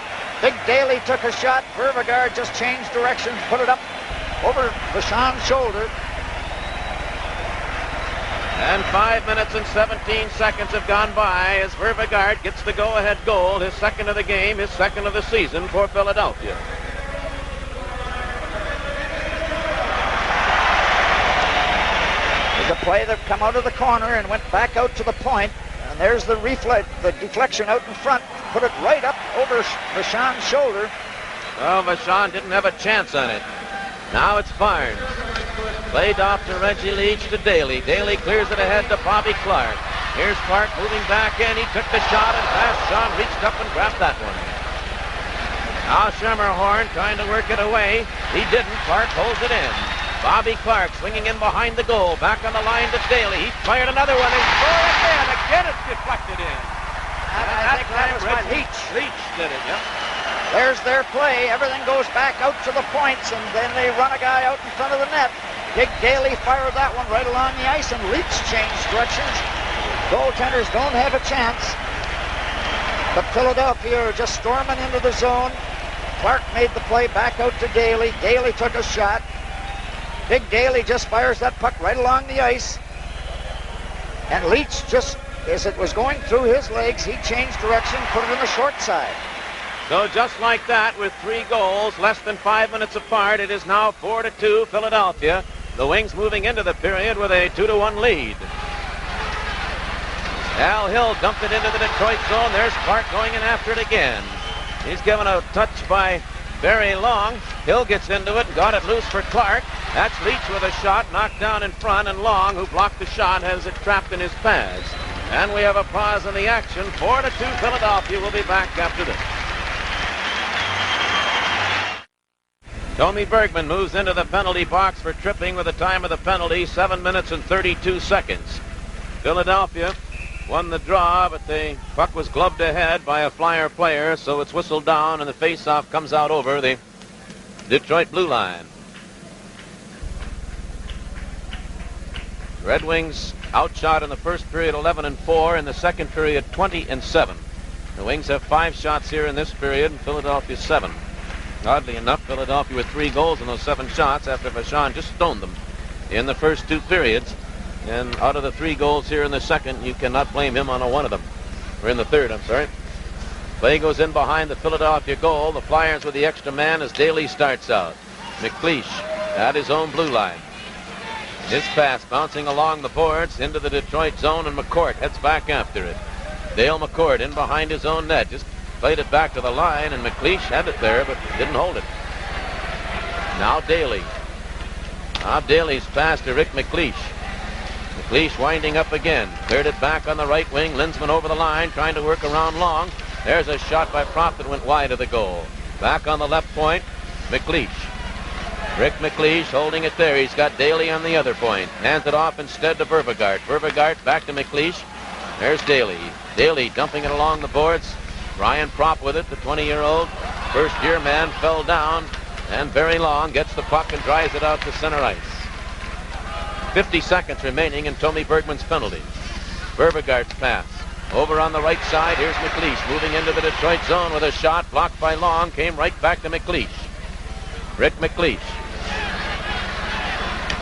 Big Daly took a shot. Vervegard just changed directions, put it up over Vachon's shoulder. And 5 minutes and 17 seconds have gone by as Vervegard gets the go-ahead goal, his second of the game, his second of the season for Philadelphia. There's a play that come out of the corner and went back out to the point. And there's the deflection out in front. Put it right up over Vachon's shoulder. Oh, Vachon didn't have a chance on it. Now it's Barnes. Played off to Reggie Leach to Daly. Daly clears it ahead to Bobby Clark. Here's Clark moving back in. He took the shot and Vachon reached up and grabbed that one. Now Schermerhorn trying to work it away. He didn't. Clark holds it in. Bobby Clark swinging in behind the goal. Back on the line to Daly. He fired another one. They score again. Again it's deflected in. I think that was by Leach. Leach did it, yep. There's their play. Everything goes back out to the points, and then they run a guy out in front of the net. Big Daly fired that one right along the ice, and Leach changed directions. Goaltenders don't have a chance. But Philadelphia are just storming into the zone. Clark made the play back out to Daly. Daly took a shot. Big Daly just fires that puck right along the ice. And Leach just, as it was going through his legs, he changed direction, put it in the short side. So just like that, with 3 goals, less than 5 minutes apart, it is now 4-2 Philadelphia. The Wings moving into the period with a 2-1 lead. Al Hill dumped it into the Detroit zone. There's Clark going in after it again. He's given a touch by Barry Long. Hill gets into it and got it loose for Clark. That's Leach with a shot knocked down in front, and Long, who blocked the shot, has it trapped in his pads. And we have a pause in the action. 4-2 Philadelphia. Will be back after this. Tommy Bergman moves into the penalty box for tripping with the time of the penalty, 7 minutes and 32 seconds. Philadelphia won the draw, but the puck was gloved ahead by a Flyer player, so it's whistled down, and the face-off comes out over the Detroit blue line. Red Wings outshot in the first period 11-4, in the second period 20-7. The Wings have 5 shots here in this period, and Philadelphia 7. Oddly enough, Philadelphia with 3 goals in those 7 shots after Vachon just stoned them in the first 2 periods. And out of the 3 goals here in the second, you cannot blame him on one of them. Or in the third, I'm sorry. Play goes in behind the Philadelphia goal. The Flyers with the extra man as Daly starts out. McLeish at his own blue line. His pass bouncing along the boards into the Detroit zone, and McCourt heads back after it. Dale McCourt in behind his own net. Just played it back to the line, and McLeish had it there, but didn't hold it. Now Daly. Now Daly's pass to Rick McLeish. McLeish winding up again. Cleared it back on the right wing. Linsman over the line, trying to work around Long. There's a shot by Propp that went wide of the goal. Back on the left point, McLeish. Rick McLeish holding it there. He's got Daly on the other point. Hands it off instead to Vervegard. Vervegard back to McLeish. There's Daly. Daly dumping it along the boards. Brian Propp with it, the 20-year-old first-year man, fell down, and Barry Long gets the puck and drives it out to center ice. 50 seconds remaining in Tommy Bergman's penalty. Vervegard's pass. Over on the right side, here's McLeish moving into the Detroit zone with a shot blocked by Long, came right back to McLeish. Rick McLeish.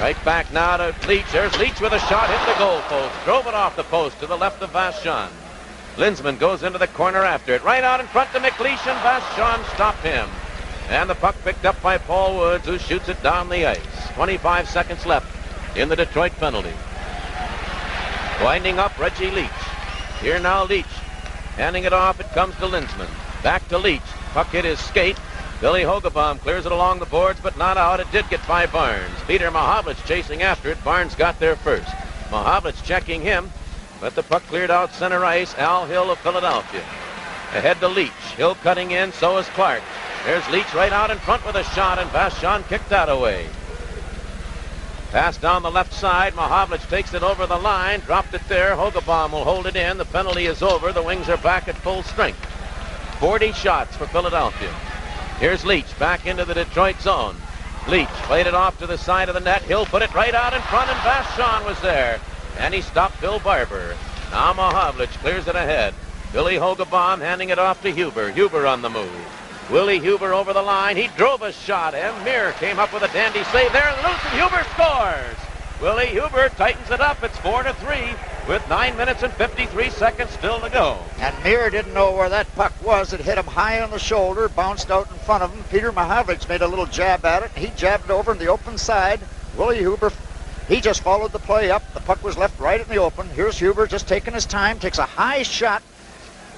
Right back now to Leach. There's Leach with a shot, hit the goal post, drove it off the post to the left of Vachon. Linsman goes into the corner after it. Right out in front to McLeish, and Vachon stopped him. And the puck picked up by Paul Woods, who shoots it down the ice. 25 seconds left in the Detroit penalty. Winding up Reggie Leach. Here now Leach. Handing it off, it comes to Linsman. Back to Leach. Puck hit his skate. Billy Hogebaum clears it along the boards, but not out. It did get by Barnes. Peter Mahovlich chasing after it. Barnes got there first. Mahovlich checking him. but the puck cleared out center ice. Al Hill of Philadelphia. Ahead to Leach. Hill cutting in, so is Clark. There's Leach right out in front with a shot, and Vachon kicked that away. Pass down the left side. Mahavlich takes it over the line, dropped it there. Hogebaum will hold it in. The penalty is over. The Wings are back at full strength. 40 shots for Philadelphia. Here's Leach back into the Detroit zone. Leach played it off to the side of the net. Hill put it right out in front, and Vachon was there. And he stopped Bill Barber. Now Mahavlich clears it ahead. Billy Hogebaum handing it off to Huber. Huber on the move. Willie Huber over the line. He drove a shot, and Muir came up with a dandy save there, and loose, and Huber scores. Willie Huber tightens it up. It's 4-3 with 9 minutes and 53 seconds still to go. And Muir didn't know where that puck was. It hit him high on the shoulder, bounced out in front of him. Peter Mahavlich made a little jab at it. He jabbed it over in the open side. Willie Huber, he just followed the play up. The puck was left right in the open. Here's Huber just taking his time, takes a high shot,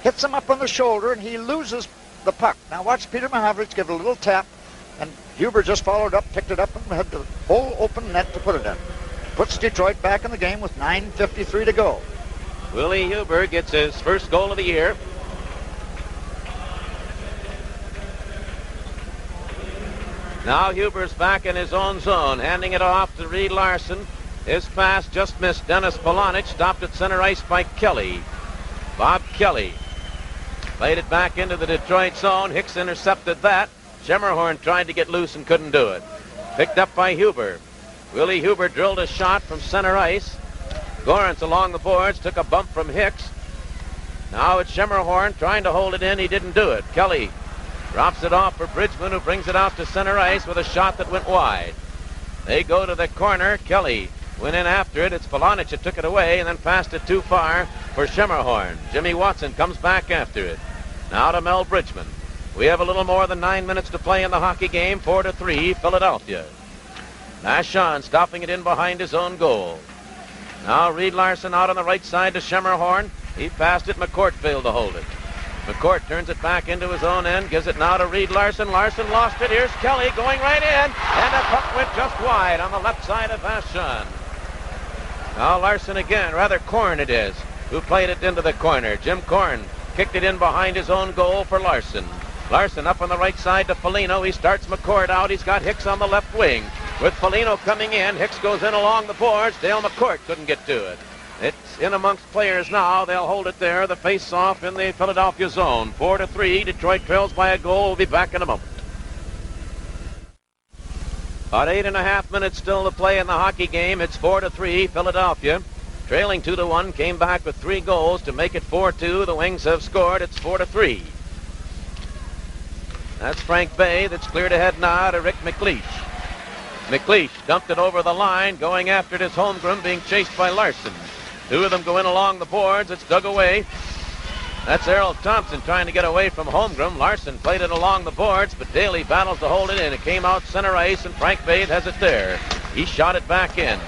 hits him up on the shoulder, and he loses the puck. Now watch Peter Mahavlich give it a little tap, and Huber just followed up, picked it up, and had the whole open net to put it in. Puts Detroit back in the game with 9:53 to go. Willie Huber gets his first goal of the year. Now Huber's back in his own zone, handing it off to Reed Larson. His pass just missed Dennis Polonich, stopped at center ice by Kelly. Bob Kelly played it back into the Detroit zone. Hicks intercepted that. Schemmerhorn tried to get loose and couldn't do it. Picked up by Huber. Willie Huber drilled a shot from center ice. Gorance along the boards, took a bump from Hicks. Now it's Schemmerhorn trying to hold it in. He didn't do it. Kelly drops it off for Bridgman, who brings it out to center ice with a shot that went wide. They go to the corner. Kelly went in after it. It's Polonich that took it away and then passed it too far for Schemmerhorn. Jimmy Watson comes back after it. Now to Mel Bridgman. We have a little more than 9 minutes to play in the hockey game. 4-3, Philadelphia. Vachon stopping it in behind his own goal. Now Reed Larson out on the right side to Schemmerhorn. He passed it. McCourt failed to hold it. McCourt turns it back into his own end, gives it now to Reed Larson. Larson lost it. Here's Kelly going right in, and the puck went just wide on the left side of Vachon. Now Larson again, rather Korn it is, who played it into the corner. Jim Korn kicked it in behind his own goal for Larson. Larson up on the right side to Foligno. He starts McCourt out. He's got Hicks on the left wing. With Foligno coming in, Hicks goes in along the boards. Dale McCourt couldn't get to it. It's in amongst players now. They'll hold it there. The face-off in the Philadelphia zone. 4-3. Detroit trails by a goal. We'll be back in a moment. About 8.5 minutes still to play in the hockey game. It's 4-3, Philadelphia. Trailing 2-1, came back with 3 goals to make it 4-2. The Wings have scored. It's 4-3. That's Frank Bay that's cleared ahead now to Rick McLeish. McLeish dumped it over the line, going after it is Holmgren, being chased by Larson. 2 of them go in along the boards. It's dug away. That's Errol Thompson trying to get away from Holmgren. Larson played it along the boards, but Daly battles to hold it in. It came out center ice, and Frank Bay has it there. He shot it back in.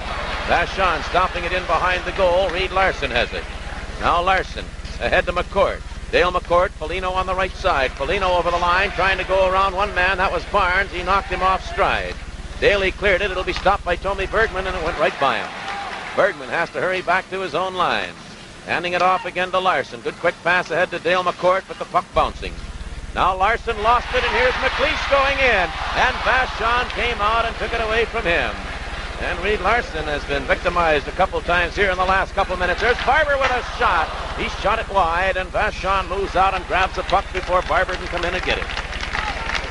Vachon stopping it in behind the goal. Reed Larson has it. Now Larson ahead to McCourt. Dale McCourt, Foligno on the right side. Foligno over the line, trying to go around one man. That was Barnes. He knocked him off stride. Daly cleared it. It'll be stopped by Tommy Bergman, and it went right by him. Bergman has to hurry back to his own line. Handing it off again to Larson. Good quick pass ahead to Dale McCourt, but the puck bouncing. Now Larson lost it, and here's McLeish going in. And Vachon came out and took it away from him. And Reed Larson has been victimized a couple times here in the last couple minutes. There's Barber with a shot. He shot it wide, and Vachon moves out and grabs the puck before Barber can come in and get it.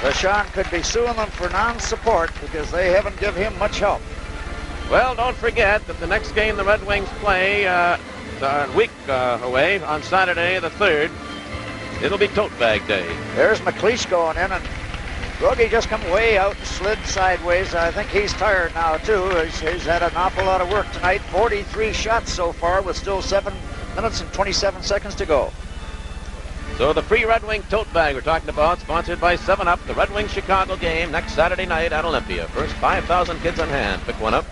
Vachon could be suing them for non-support because they haven't given him much help. Well, don't forget that the next game the Red Wings play a week away on Saturday the 3rd. It'll be tote bag day. There's McLeish going in, and Rogie just come way out and slid sideways. I think he's tired now, too. He's had an awful lot of work tonight. 43 shots so far with still 7 minutes and 27 seconds to go. So the free Red Wing tote bag we're talking about, sponsored by 7-Up, the Red Wings Chicago game next Saturday night at Olympia. First 5,000 kids on hand. Pick one up.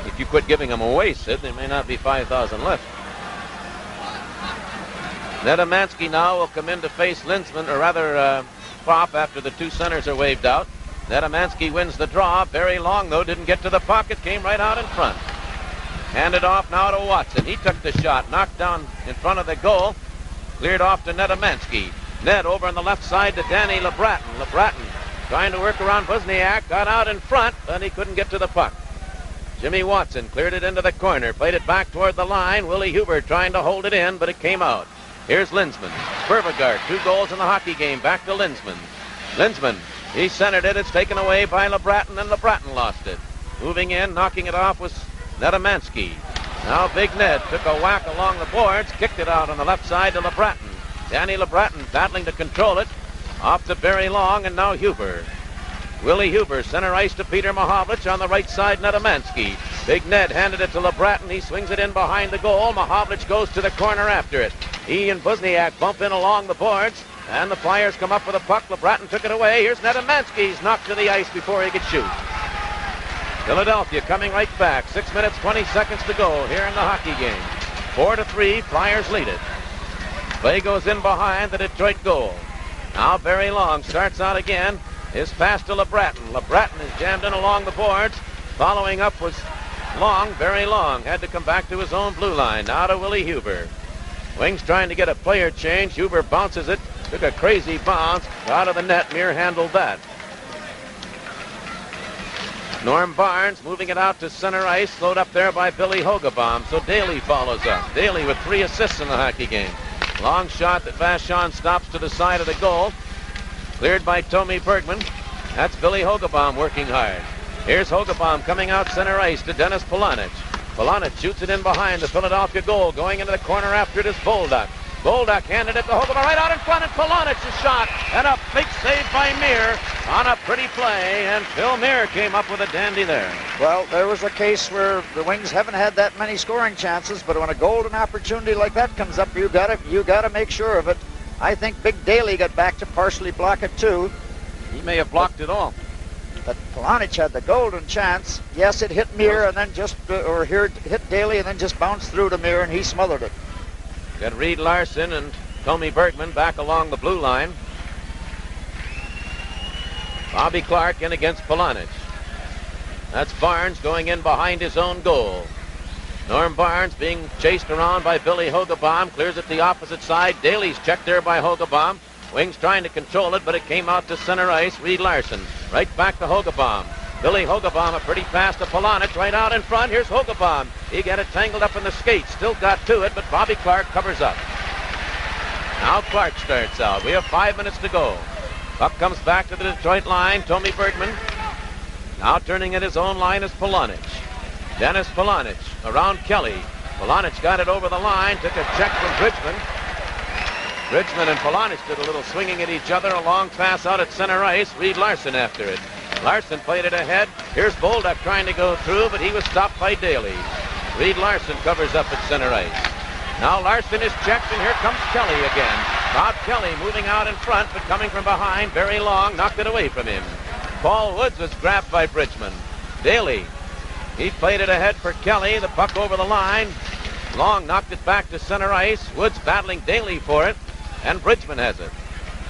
If you quit giving them away, Sid, there may not be 5,000 left. Nedomansky now will come in to face Linsman, or rather Pop, after the 2 centers are waved out. Nedomansky wins the draw. Very long, though, didn't get to the pocket, came right out in front. Handed off now to Watson. He took the shot, knocked down in front of the goal. Cleared off to Nedemansky. Ned over on the left side to Danny LeBratton. LeBratton trying to work around Busniak. Got out in front, but he couldn't get to the puck. Jimmy Watson cleared it into the corner. Played it back toward the line. Willie Huber trying to hold it in, but it came out. Here's Linsman. Beauregard, 2 goals in the hockey game. Back to Linsman. Linsman, he centered it. It's taken away by LeBratton, and LeBratton lost it. Moving in, knocking it off was Nedemansky. Now Big Ned took a whack along the boards, kicked it out on the left side to LeBratton. Danny LeBratton battling to control it. Off to Barry Long, and now Huber. Willie Huber, center ice to Peter Mahovlich on the right side, Nedemansky. Big Ned handed it to LeBratton. He swings it in behind the goal. Mahovlich goes to the corner after it. He and Busniak bump in along the boards, and the Flyers come up with a puck. LeBratton took it away. Here's Nedemansky. He's knocked to the ice before he could shoot. Philadelphia coming right back. 6 minutes, 20 seconds to go here in the hockey game. 4-3, Flyers lead it. Play goes in behind the Detroit goal. Now Barry Long starts out again. His pass to LeBratton. LeBratton is jammed in along the boards. Following up was Long. Barry Long had to come back to his own blue line. Now to Willie Huber. Wings trying to get a player change. Huber bounces it. Took a crazy bounce. Out of the net. Muir handled that. Norm Barnes moving it out to center ice. Slowed up there by Billy Hogebaum. So Daly follows up. Daly with 3 assists in the hockey game. Long shot that Vachon stops to the side of the goal. Cleared by Tommy Bergman. That's Billy Hogebaum working hard. Here's Hogebaum coming out center ice to Dennis Polonich. Polonich shoots it in behind the Philadelphia goal. Going into the corner after it is Bolduc. Bolduc handed it to Hogebaum right out in front, and Polonich's shot. And a big save by Muir on a pretty play. And Phil Muir came up with a dandy there. Well, there was a case where the Wings haven't had that many scoring chances, but when a golden opportunity like that comes up, you gotta make sure of it. I think Big Daly got back to partially block it too. He may have blocked it all. But Polonich had the golden chance. Yes, it hit Muir and then just, hit Daly and then just bounced through to Muir, and he smothered it. Got Reed Larson and Tommy Bergman back along the blue line. Bobby Clark in against Polonich. That's Barnes going in behind his own goal. Norm Barnes being chased around by Billy Hogebaum. Clears it the opposite side. Daly's checked there by Hogebaum. Wings trying to control it, but it came out to center ice. Reed Larson right back to Hogebaum. Billy Hogebaum, a pretty pass to Polonich right out in front. Here's Hogebaum. He got it tangled up in the skates. Still got to it, but Bobby Clark covers up. Now Clark starts out. We have 5 minutes to go. Puck comes back to the Detroit line. Tommy Bergman. Now turning at his own line is Polonich. Dennis Polonich around Kelly. Polonich got it over the line. Took a check from Bridgman. Bridgman and Polonich did a little swinging at each other. A long pass out at center ice. Reed Larson after it. Larson played it ahead. Here's Bolduc trying to go through, but he was stopped by Daly. Reed Larson covers up at center ice. Now Larson is checked, and here comes Kelly again. Bob Kelly moving out in front, but coming from behind. Very Long knocked it away from him. Paul Woods was grabbed by Bridgman. Daly, he played it ahead for Kelly. The puck over the line. Long knocked it back to center ice. Woods battling Daly for it, and Bridgman has it.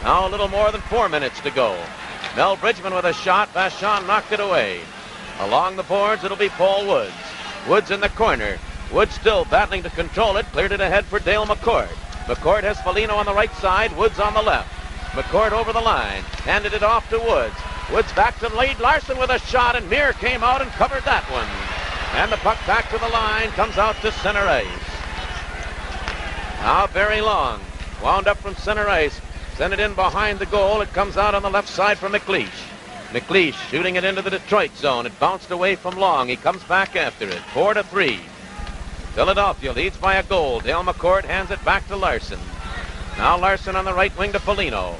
Now a little more than 4 minutes to go. Mel Bridgman with a shot. Vachon knocked it away. Along the boards, it'll be Paul Woods. Woods in the corner. Woods still battling to control it. Cleared it ahead for Dale McCord. McCord has Foligno on the right side. Woods on the left. McCord over the line. Handed it off to Woods. Woods back to Reed Larson with a shot, and Muir came out and covered that one. And the puck back to the line. Comes out to center ice. Now Barry Long. Wound up from center ice. Sent it in behind the goal. It comes out on the left side for McLeish. McLeish shooting it into the Detroit zone. It bounced away from Long. He comes back after it. 4-3. Philadelphia leads by a goal. Dale McCord hands it back to Larson. Now Larson on the right wing to Foligno.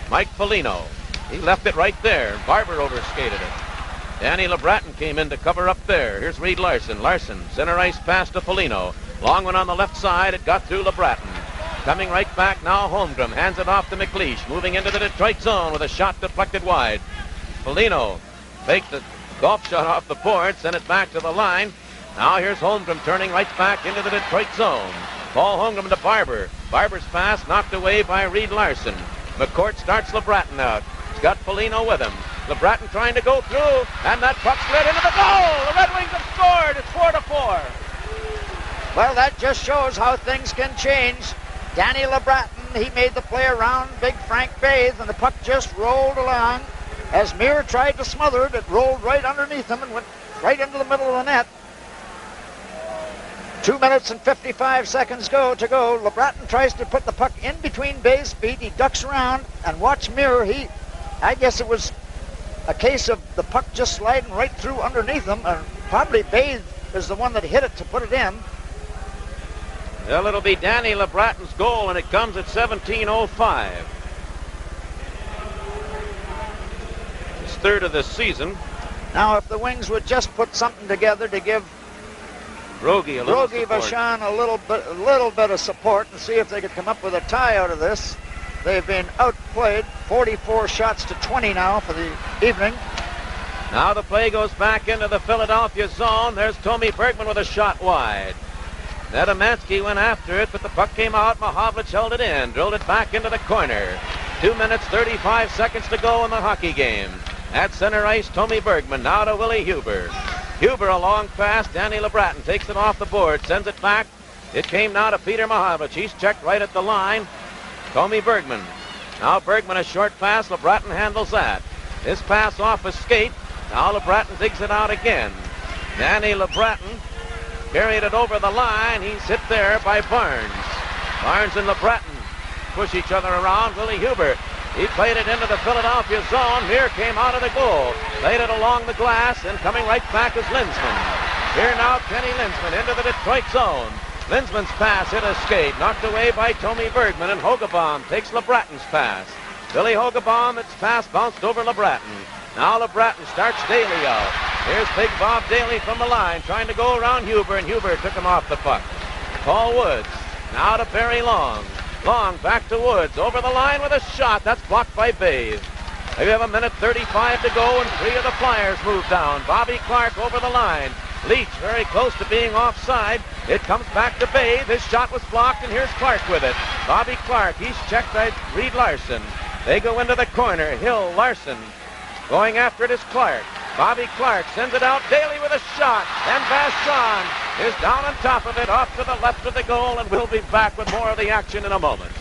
Mike Foligno. He left it right there. Barber overskated it. Danny LeBratton came in to cover up there. Here's Reed Larson. Larson, center ice pass to Foligno. Long one on the left side. It got through LeBratton. Coming right back now, Holmgren hands it off to McLeish. Moving into the Detroit zone with a shot deflected wide. Foligno faked the golf shot off the board, sent it back to the line. Now here's Holmgren turning right back into the Detroit zone. Paul Holmgren to Barber. Barber's pass knocked away by Reed Larson. McCourt starts LeBratton out. He's got Foligno with him. LeBratton trying to go through, and that puck slid into the goal. The Red Wings have scored. It's 4-4. Well, that just shows how things can change. Danny LeBratton, he made the play around big Frank Bathe, and the puck just rolled along. As Muir tried to smother it, it rolled right underneath him and went right into the middle of the net. 2 minutes and 55 seconds to go. LeBratton tries to put the puck in between Bathe's feet. He ducks around, and watch Muir. I guess it was a case of the puck just sliding right through underneath him, and probably Bathe is the one that hit it to put it in. Well, it'll be Danny LeBratton's goal, and it comes at 17:05. His third of the season. Now, if the Wings would just put something together to give Rogie Vachon a little bit of support and see if they could come up with a tie out of this. They've been outplayed, 44 shots to 20 now for the evening. Now the play goes back into the Philadelphia zone. There's Tommy Bergman with a shot wide. Nedemansky went after it, but the puck came out. Mahovlich held it in, drilled it back into the corner. 2 minutes, 35 seconds to go in the hockey game. At center ice, Tommy Bergman, now to Willie Huber. Huber, a long pass. Danny LeBratton takes it off the board, sends it back. It came now to Peter Mahovlich. He's checked right at the line. Tommy Bergman. Now Bergman, a short pass. LeBratton handles that. This pass off a skate. Now LeBratton digs it out again. Danny LeBratton carried it over the line. He's hit there by Barnes. Barnes and LeBratton push each other around. Willie Huber, he played it into the Philadelphia zone. Muir came out of the goal. Played it along the glass, and coming right back is Linsman. Here now, Kenny Linsman into the Detroit zone. Linsman's pass hit a skate, knocked away by Tommy Bergman, and Hogebaum takes LeBratton's pass. Billy Hogebaum, its pass bounced over LeBratton. Now LeBratton starts Daly out. Here's Big Bob Daly from the line, trying to go around Huber, and Huber took him off the puck. Paul Woods, now to Barry Long. Long back to Woods, over the line with a shot. That's blocked by Bathe. We have 1:35 to go, and 3 of the Flyers move down. Bobby Clark over the line. Leach very close to being offside. It comes back to Bathe. His shot was blocked, and here's Clark with it. Bobby Clark, he's checked by Reed Larson. They go into the corner. Hill, Larson. Going after it is Clark. Bobby Clark sends it out. Daly with a shot. And Vachon is down on top of it, off to the left of the goal, and we'll be back with more of the action in a moment.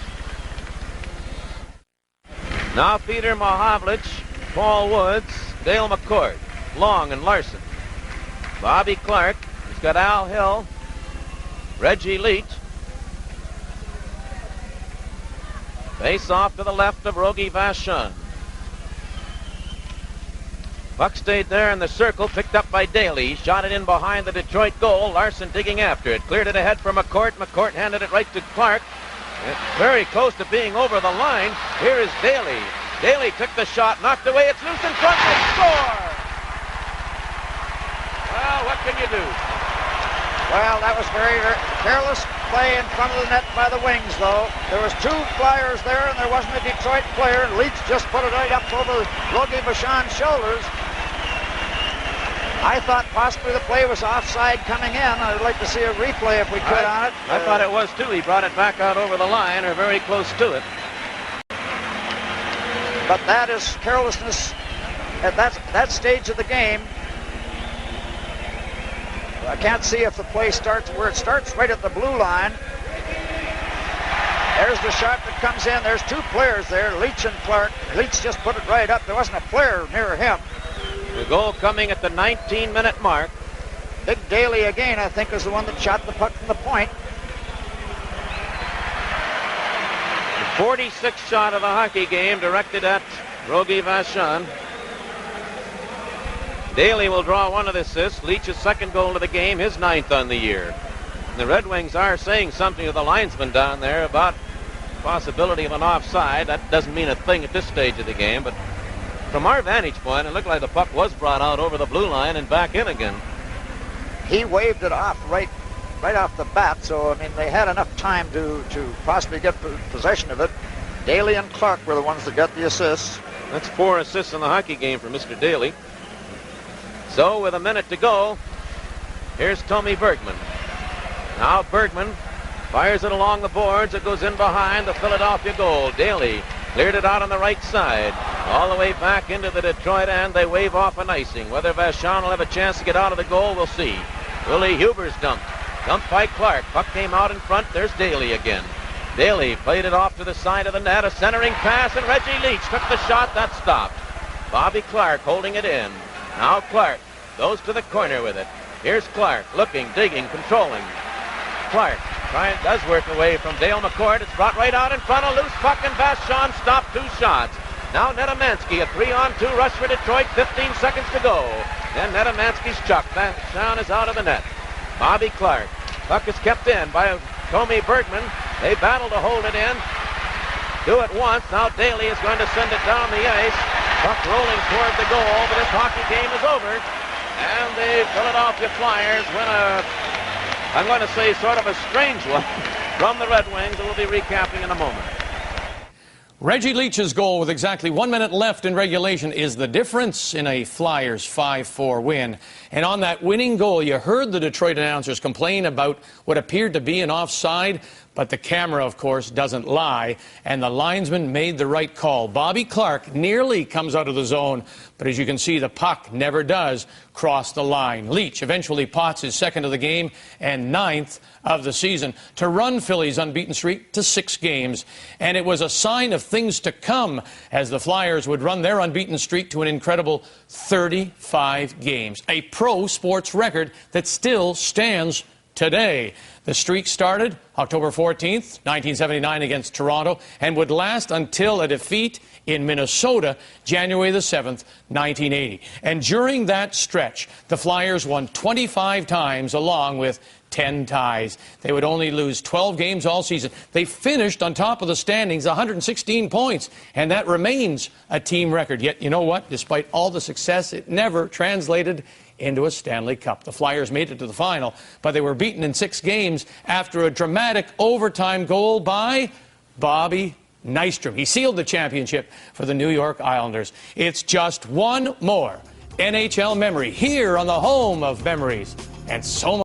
Now Peter Mahovlich, Paul Woods, Dale McCord, Long, and Larson. Bobby Clark, he's got Al Hill, Reggie Leach. Face off to the left of Rogie Vachon. Puck stayed there in the circle, picked up by Daly. Shot it in behind the Detroit goal. Larson digging after it. Cleared it ahead for McCourt. McCourt handed it right to Clark. It's very close to being over the line. Here is Daly. Daly took the shot, knocked away. It's loose in front. They score! Well, what can you do? Well, that was very careless play in front of the net by the Wings, though. There was 2 Flyers there, and there wasn't a Detroit player. Leach just put it right up over Rogie Vachon's shoulders. I thought possibly the play was offside coming in. I'd like to see a replay if we could on it. I thought it was too. He brought it back out over the line, or very close to it. But that is carelessness at that stage of the game. I can't see if the play starts where it starts, right at the blue line. There's the shot that comes in. There's 2 players there, Leach and Clark. Leach just put it right up. There wasn't a player near him. The goal coming at the 19-minute mark. Big Daly again, I think, is the one that shot the puck from the point. The 46th shot of the hockey game directed at Rogie Vachon. Daly will draw 1 of the assists. Leach's 2nd goal of the game, his 9th on the year. And the Red Wings are saying something to the linesman down there about possibility of an offside. That doesn't mean a thing at this stage of the game, but from our vantage point, it looked like the puck was brought out over the blue line and back in again. He waved it off right off the bat, so I mean they had enough time to possibly get possession of it. Daly and Clark were the ones that got the assists. That's 4 assists in the hockey game for Mr. Daly. So with a minute to go, here's Tommy Bergman. Now Bergman fires it along the boards. It goes in behind the Philadelphia goal. Daly cleared it out on the right side, all the way back into the Detroit end. They wave off an icing. Whether Vachon will have a chance to get out of the goal, we'll see. Willie Huber's dumped. Dumped by Clark. Puck came out in front. There's Daly again. Daly played it off to the side of the net. A centering pass, and Reggie Leach took the shot. That stopped. Bobby Clark holding it in. Now Clark goes to the corner with it. Here's Clark looking, digging, controlling. Clark does work away from Dale McCord. It's brought right out in front. A loose puck, and Vachon stopped 2 shots. Now Netamansky, a 3-on-2 rush for Detroit. 15 seconds to go. Then Netamansky's chuck. Vachon is out of the net. Bobby Clark. Puck is kept in by Tommy Bergman. They battle to hold it in. Do it once. Now Daly is going to send it down the ice. Puck rolling toward the goal, but this hockey game is over. And the Philadelphia Flyers win I'm going to say sort of a strange one from the Red Wings, and we'll be recapping in a moment. Reggie Leach's goal with exactly 1 minute left in regulation is the difference in a Flyers 5-4 win. And on that winning goal, you heard the Detroit announcers complain about what appeared to be an offside, but the camera, of course, doesn't lie, and the linesman made the right call. Bobby Clark nearly comes out of the zone, but as you can see, the puck never does cross the line. Leach eventually pots his second of the game and 9th of the season to run Philly's unbeaten streak to 6 games. And it was a sign of things to come as the Flyers would run their unbeaten streak to an incredible 35 games, a pro sports record that still stands today. The streak started October 14th, 1979 against Toronto, and would last until a defeat in Minnesota, January the 7th, 1980. And during that stretch, the Flyers won 25 times along with 10 ties. They would only lose 12 games all season. They finished on top of the standings, 116 points, and that remains a team record. Yet, you know what? Despite all the success, it never translated into a Stanley Cup. The Flyers made it to the final, but they were beaten in 6 games after a dramatic overtime goal by Bobby Nystrom. He sealed the championship for the New York Islanders. It's just one more NHL memory here on the home of memories, and so much.